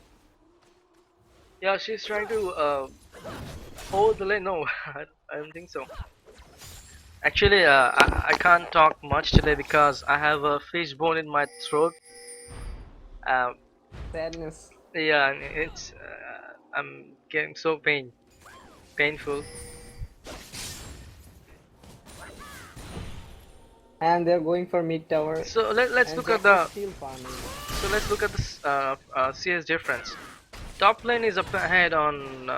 Yeah, she's trying to hold the lane. No, I don't think so. Actually, I can't talk much today because I have a fish bone in my throat. Sadness. Yeah, and it's I'm getting so painful. And they're going for mid tower. So let's And look at Jax the is still farming. so let's look at the CS difference. Top lane is up ahead on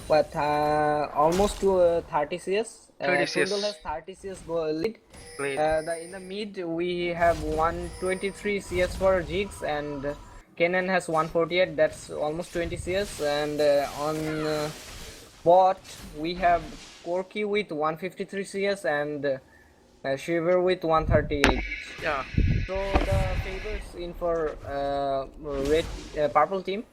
But almost to 30 CS. 30 CS. Trundle has 30 CS lead. lead. In the mid we have 123 CS for Jigs and Kennen has 148. That's almost 20 CS. And on bot we have Corki with 153 CS and Shiver with 138. Yeah. So the favors in for purple team.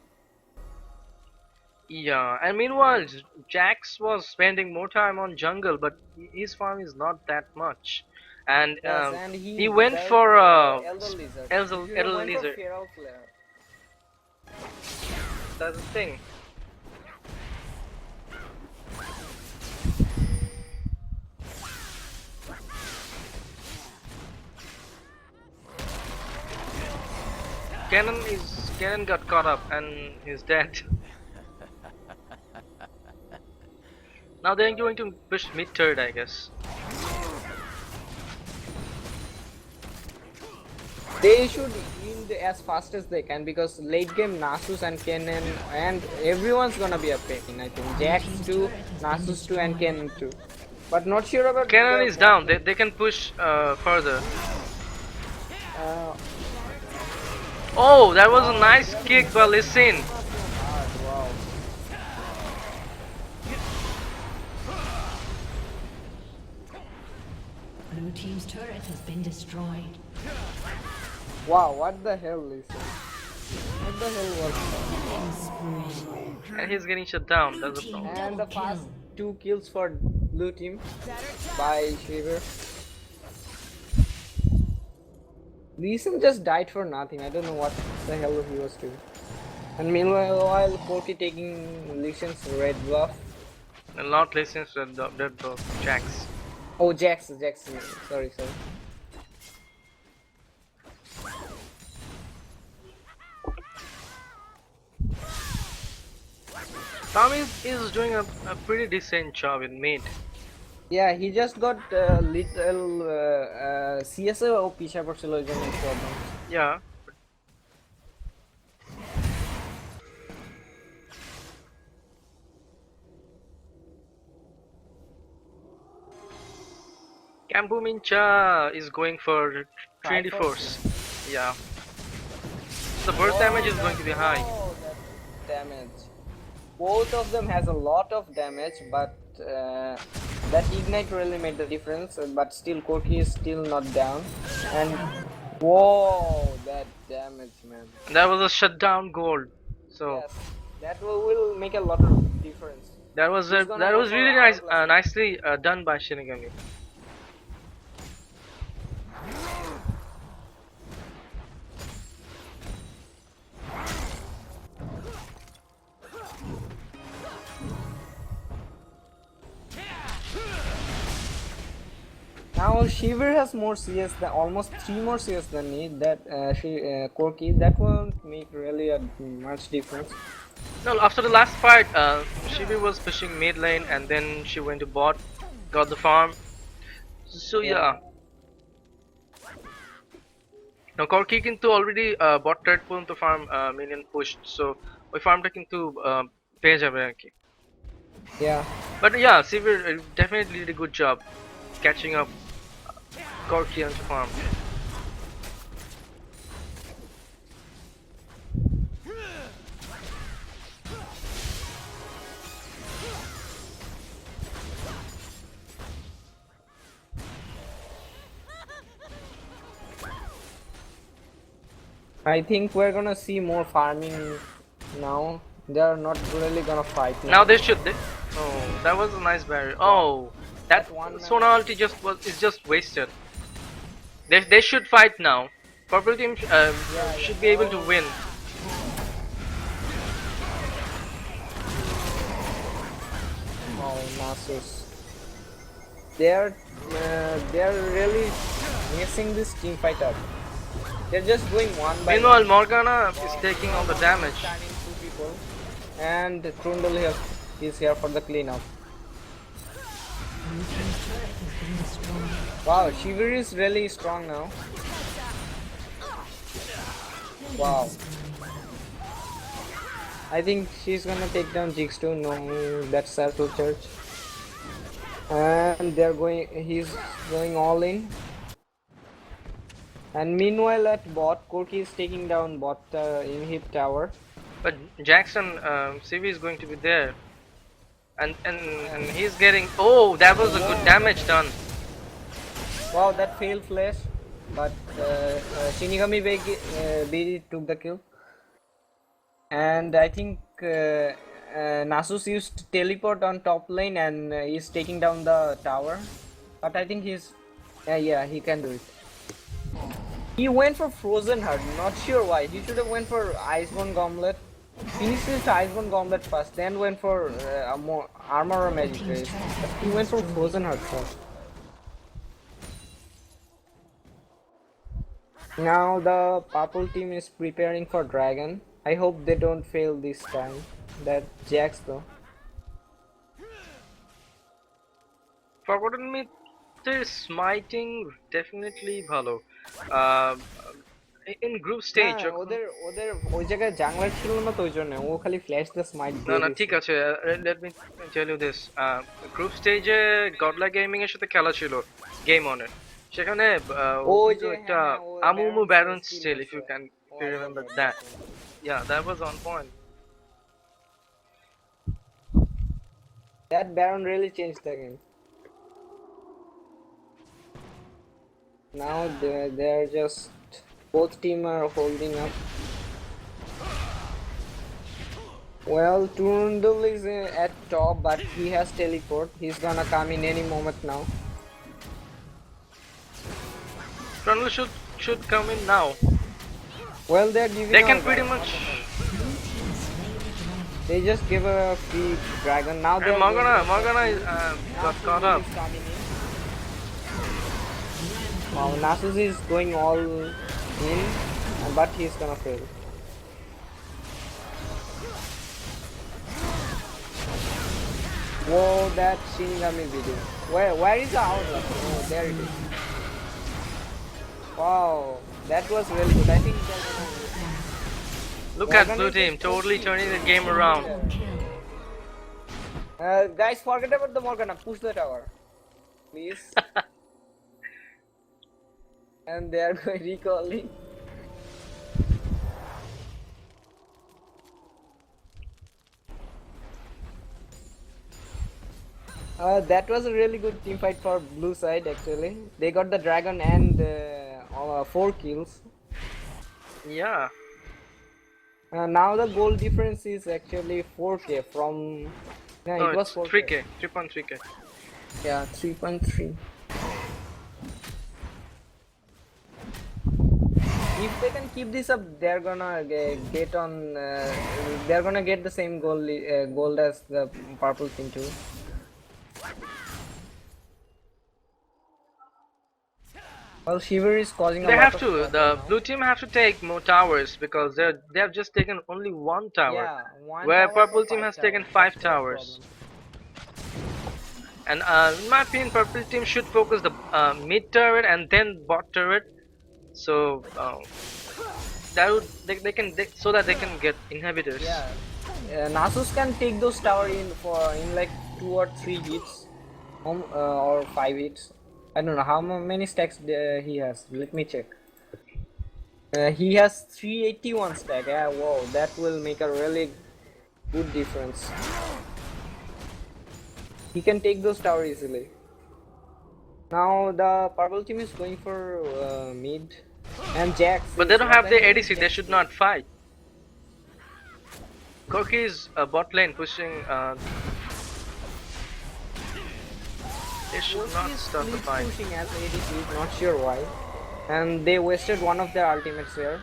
Yeah, and meanwhile, Jax was spending more time on jungle, but his farm is not that much. And, Yes, and he went dealt, for Elder Lizard. Elder He went for Lizard. Feral Flare. That's the thing. Kennen got caught up and he's dead. Now they're going to push mid third, I guess. They should yield as fast as they can because late game Nasus and Kennen and everyone's gonna be a pain. I think Jax too, Nasus too, and Kennen too. But not sure about Kennen is down. They can push further. Oh, that was a nice kick by Lee Sin. Wow. Blue team's turret has been destroyed. Wow, what the hell, Lisa? What the hell was that? And he's getting shut down. That's the problem. And the fast 2 kills for blue team by Shiver. Leeson just died for nothing. I don't know what the hell he was doing. And meanwhile, Corky taking Leeson's red buff. And not Lee Sin's red buff. Jax. Oh, Jax. Sorry. Tommy is doing a pretty decent job in mid. Yeah, he just got little CSA ও পিছা পড়ছিল ওই জন্য problem. Yeah. Kambu Mincha is going for Trinity Force. Yeah. The burst damage is going to be high. Oh, that damage. Both of them has a lot of damage, but that ignite really made the difference. But still, Corki is still not down. And whoa, that damage, man. That was a shutdown gold. So yes, that will make a lot of difference. that was really nice, nicely done by Shinigami. Now Shiver has more CS than almost 3 more CS than me. That Corki, that won't make really a much difference. No, after the last fight, Shiver was pushing mid lane and then she went to bot, got the farm. So yeah. Now Corki কিন্তু already bot trade পর্যন্ত farm minion pushed, so ওই farmটা কিন্তু পেয়ে যাবে আর কি. Yeah. But yeah, Sivir definitely did a good job catching up Corki onto farm. I think we're gonna see more farming now. They're not really gonna fight Now they should. Oh, that was a nice barrier. Oh, that Sona ulti is just wasted. They should fight now. Purple team should be able to win. Oh, Nasus. They're really messing this team fight up. They're just going one by Meanwhile, one. Morgana is taking all the damage. Two people. And Trundle is here for the cleanup. Wow, Shiver is really strong now. Wow. I think she's gonna take down Jigsaw. No, that's Circle Church. And he's going all in. And meanwhile at bot, Corki is taking down bot in hip tower. But Jackson, CV is going to be there. And he's getting... Oh, that was a good damage done. Wow, that failed flash. But Shinigami BD took the kill. And I think Nasus used teleport on top lane and he's taking down the tower. But I think he's... yeah, he can do it. He went for Frozen Heart, not sure why. He should have went for Iceborne Gauntlet. Finished his Iceborne Gauntlet first, then went for more Armor or Magic Race. But he went for Frozen Heart first. Now the purple team is preparing for Dragon. I hope they don't fail this time. That Jax though. Forgotten Myth smiting definitely ভালো. In group stage ওদের ওই জায়গায় জাংলার ছিল না তো ওই জন্য ও খালি ফ্ল্যাশ দ্য স্মাইট না ঠিক আছে let me tell you this group stage A Godla Gaming এর সাথে খেলা ছিল গেম অন এ সেখানে ওই যে একটা আমুমু Baron still if you remember that. Yeah, that was on point. That Baron really changed the game. Now they're just both team are holding up. Well, Trundle is at top, but he has teleport. He's gonna come in any moment now. Trundle should come in now. Well, they're giving. They can pretty much. They just give a free dragon now. They're Morgana is got caught up. Wow, Nasus is going all in, but he's gonna fail. Whoa, that Shinigami video. Where is the outlet? Oh, there it is. Wow, that was really good. I think they're gonna. Look at blue team, totally turning the game around. Guys, forget about the Morgana. Push the tower, please. And they are recalling. That was a really good team fight for blue side actually. They got the dragon and 4 kills. Yeah. Now the goal difference is actually 4k from. Yeah, No, it was it's 4k. 3k, 3.3k. Yeah, 3.3. If they can keep this up, they're gonna get on. They're gonna get the same gold as the purple team too. Well, Shiver is causing a They lot have of to. trouble The now. blue team have to take more towers because they have just taken only 1 tower, Yeah, 1 where tower for purple team 5 has towers. taken 5 That's the towers. problem. And in my opinion, purple team should focus the mid turret and then bot turret, so that would so that they can get inhibitors. Yeah, Nasus can take those tower in like 2 or 3 hits, or 5 hits. I don't know how many stacks he has. Let me check. He has 381 stack. Yeah, wow, that will make a really good difference. He can take those tower easily. Now the purple team is going for mid, and Jax. But they don't have the ADC. They should not fight. Corki is bot lane pushing. They should not start the fight. Pushing as ADC, not sure why. And they wasted one of their ultimates here.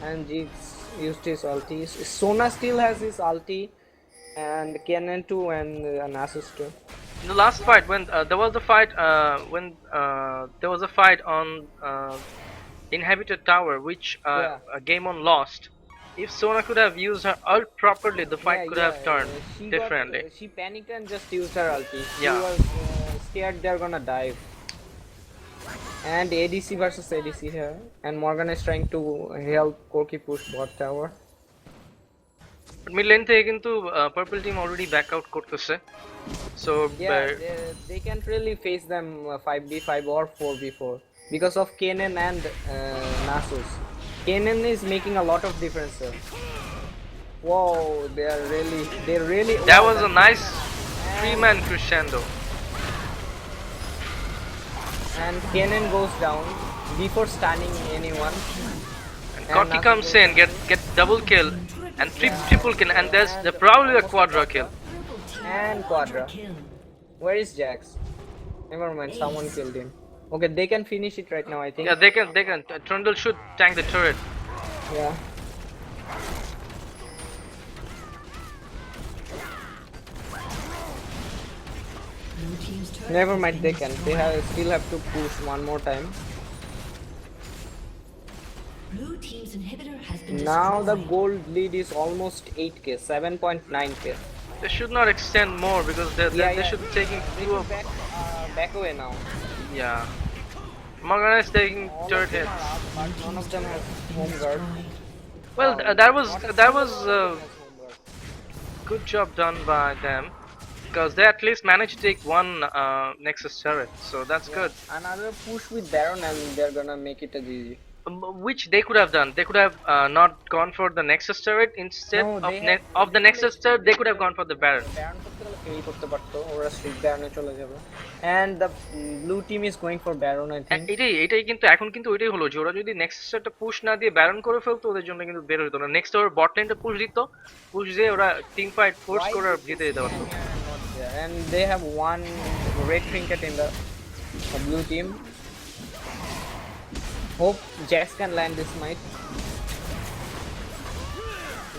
And Jigs used his ulti. Sona still has his ulti, and Kennen too, and Nasus too. In the last fight, when there was a fight, there was a fight on inhabited tower, which Game On lost. If Sona could have used her ult properly, the fight could have turned differently. She panicked and just used her ulti. Yeah. She was scared they're gonna dive. And ADC versus ADC here. And Morgan is trying to help Corki push bot tower. But mid lane থেকে কিন্তু purple team already back out করতেছে. So yeah, they can't really face them 5v5 or 4v4 because of Kennen and Nasus. Kennen is making a lot of difference here. Whoa, they really. That was a nice 3-man crescendo. And Kennen goes down before stunning anyone. And Corki comes in, get double kill and triple kill, and there's probably a quadra kill. And quadra. Where is Jax? Never mind, someone killed him. Okay, they can finish it right now, I think. Yeah, they can. Trundle should tank the turret. Yeah. Never mind, they can. They still have to push one more time. Blue team's inhibitor has been Now the destroyed. gold lead is almost 8k, 7.9k. They should not extend more because they should be taking two of. Back away now. Yeah. Morgana is taking turret hits. But none of them has home guard. Well, that was good job done by them, because they at least managed to take one Nexus turret, so that's good. Another push with Baron and they're gonna make it a GG. Which they could have done. They could have not gone for the Nexus turret instead of the Nexus turret. They could have gone for the Baron. And the blue team is going for Baron, I think. এটাই কিন্তু এখন কিন্তু ওইটাই হলো যে ওরা যদি next টারটা push না দিয়ে ব্যারন করে ফেলতো, ওদের জন্য কিন্তু বের হতো না। নেক্সট ওর বট লাইনটা পুশ দিত, পুশ দিয়ে ওরা টিম ফাইট ফোর্স করে জিতে যেতে পারতো। And they have one red trinket in the blue team. Hope Jax can land this might.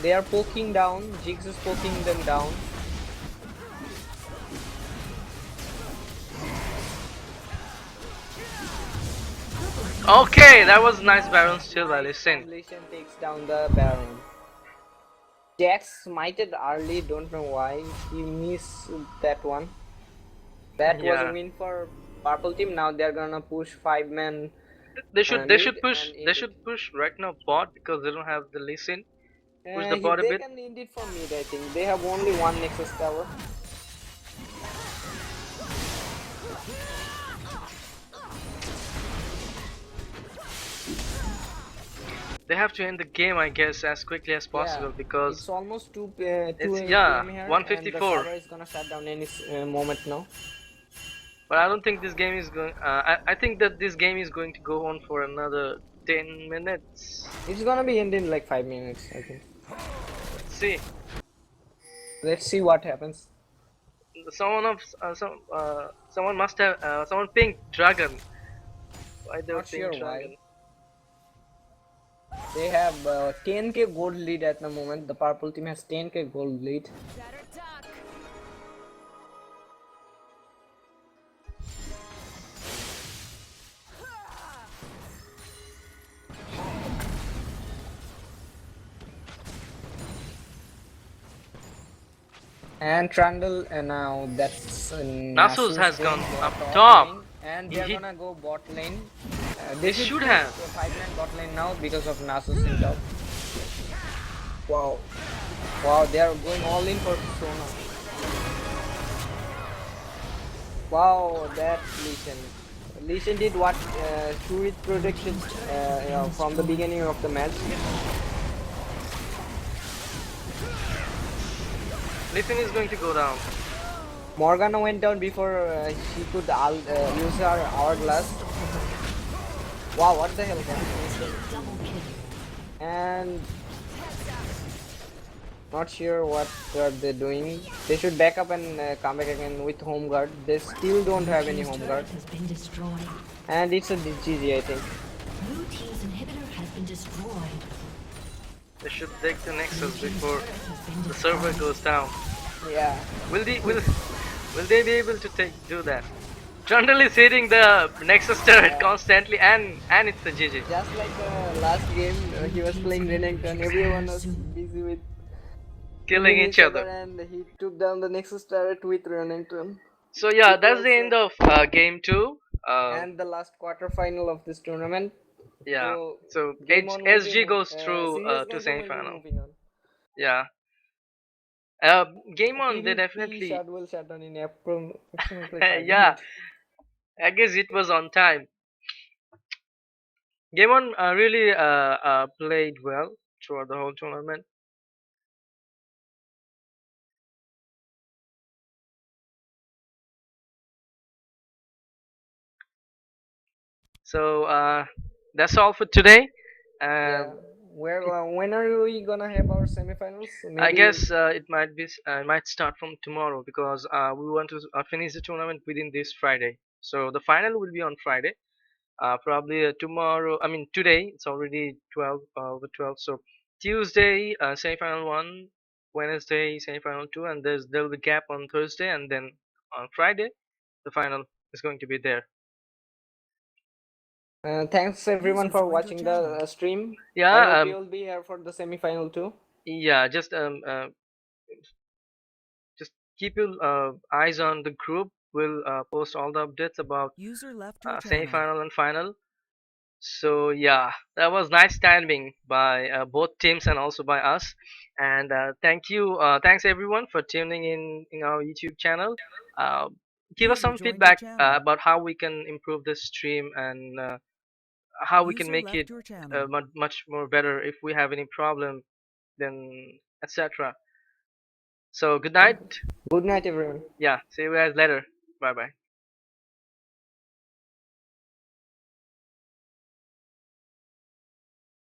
They are poking down. Jigs is poking them down. Okay, that was nice Baron steal by Lee Sin. Lee Sin takes down the Baron. Jax smited early, don't know why. He missed that one. That was a Yeah, win for purple team. Now they're gonna push 5-man they mid should push and end it. right now bot because they don't have the Lee Sin. Push the He, bot a they bit. can end it for mid, I think. They have only one Nexus tower. They have to end the game, I guess, as quickly as Yeah, possible because it's almost 2 it's p.m. here, and the 154. server is gonna shut down any moment now. But I don't think this game is going. I think that this game is going to go on for another 10 minutes. It's gonna be ending in like 5 minutes, I think. Let's see. Let's see what happens. Someone must have someone pinged dragon. Why they were Not ping sure dragon? why. They have 10k gold lead at the moment. The purple team has 10k gold lead. And Trundle, and now that's Nasus has going gone up top top. lane, and He they're hit. gonna go bot lane. They They should push have. 5-man bot lane now because of Nasus in top. Wow. Wow, they are going all in for Sona. Wow, that Lee Sin. Lee Sin did what Shurit predicted from the beginning of the match. Lee Sin is going to go down. Morgana went down before she could use her hourglass. Wow, what the hell, man? And not sure what are they doing. They should back up and come back again with home guard. They still don't have any home guard. Has been destroyed. And it's a GG, I think. Blue team's inhibitor has been destroyed. They should take the Nexus before the server goes down. Yeah. Will they be able to do that? Trundle is hitting the Nexus turret constantly, and it's a GG. Just like last game, he was playing Renekton. Everyone was busy with Killing each other. and he took down the Nexus turret with Renekton. So yeah, that's the end of game 2. And the last quarter final of this tournament. Yeah. So Game on will SG be goes through Serious to Genjam will be semi-final. moving on. Yeah. Game on, they PvP definitely. will shut down in approximately 5 Yeah, minutes. I guess it was on time. Game on really played well throughout the whole tournament. So that's all for today. Yeah. When are we gonna have our semifinals? Maybe I guess it might start from tomorrow because we want to finish the tournament within this Friday. So the final will be on Friday. Probably tomorrow. I mean today. It's already 12 over 12. So Tuesday semifinal 1, Wednesday semifinal 2, and there'll be gap on Thursday, and then on Friday the final is going to be there. Thanks everyone for joined your watching the channel. stream. Yeah. I hope you'll be here for the semifinal too. Yeah. Just keep your eyes on the group. We'll post all the updates about User left your channel. semi-final and final. So yeah, that was nice timing by both teams and also by us. And thanks everyone for tuning in our YouTube channel. Uh, give us User some joined your feedback channel. about how we can improve this stream and how we can User make left it your channel. much more better. If we have any problem, then etc. So good night. Good night everyone. Yeah, see you guys later. Bye bye.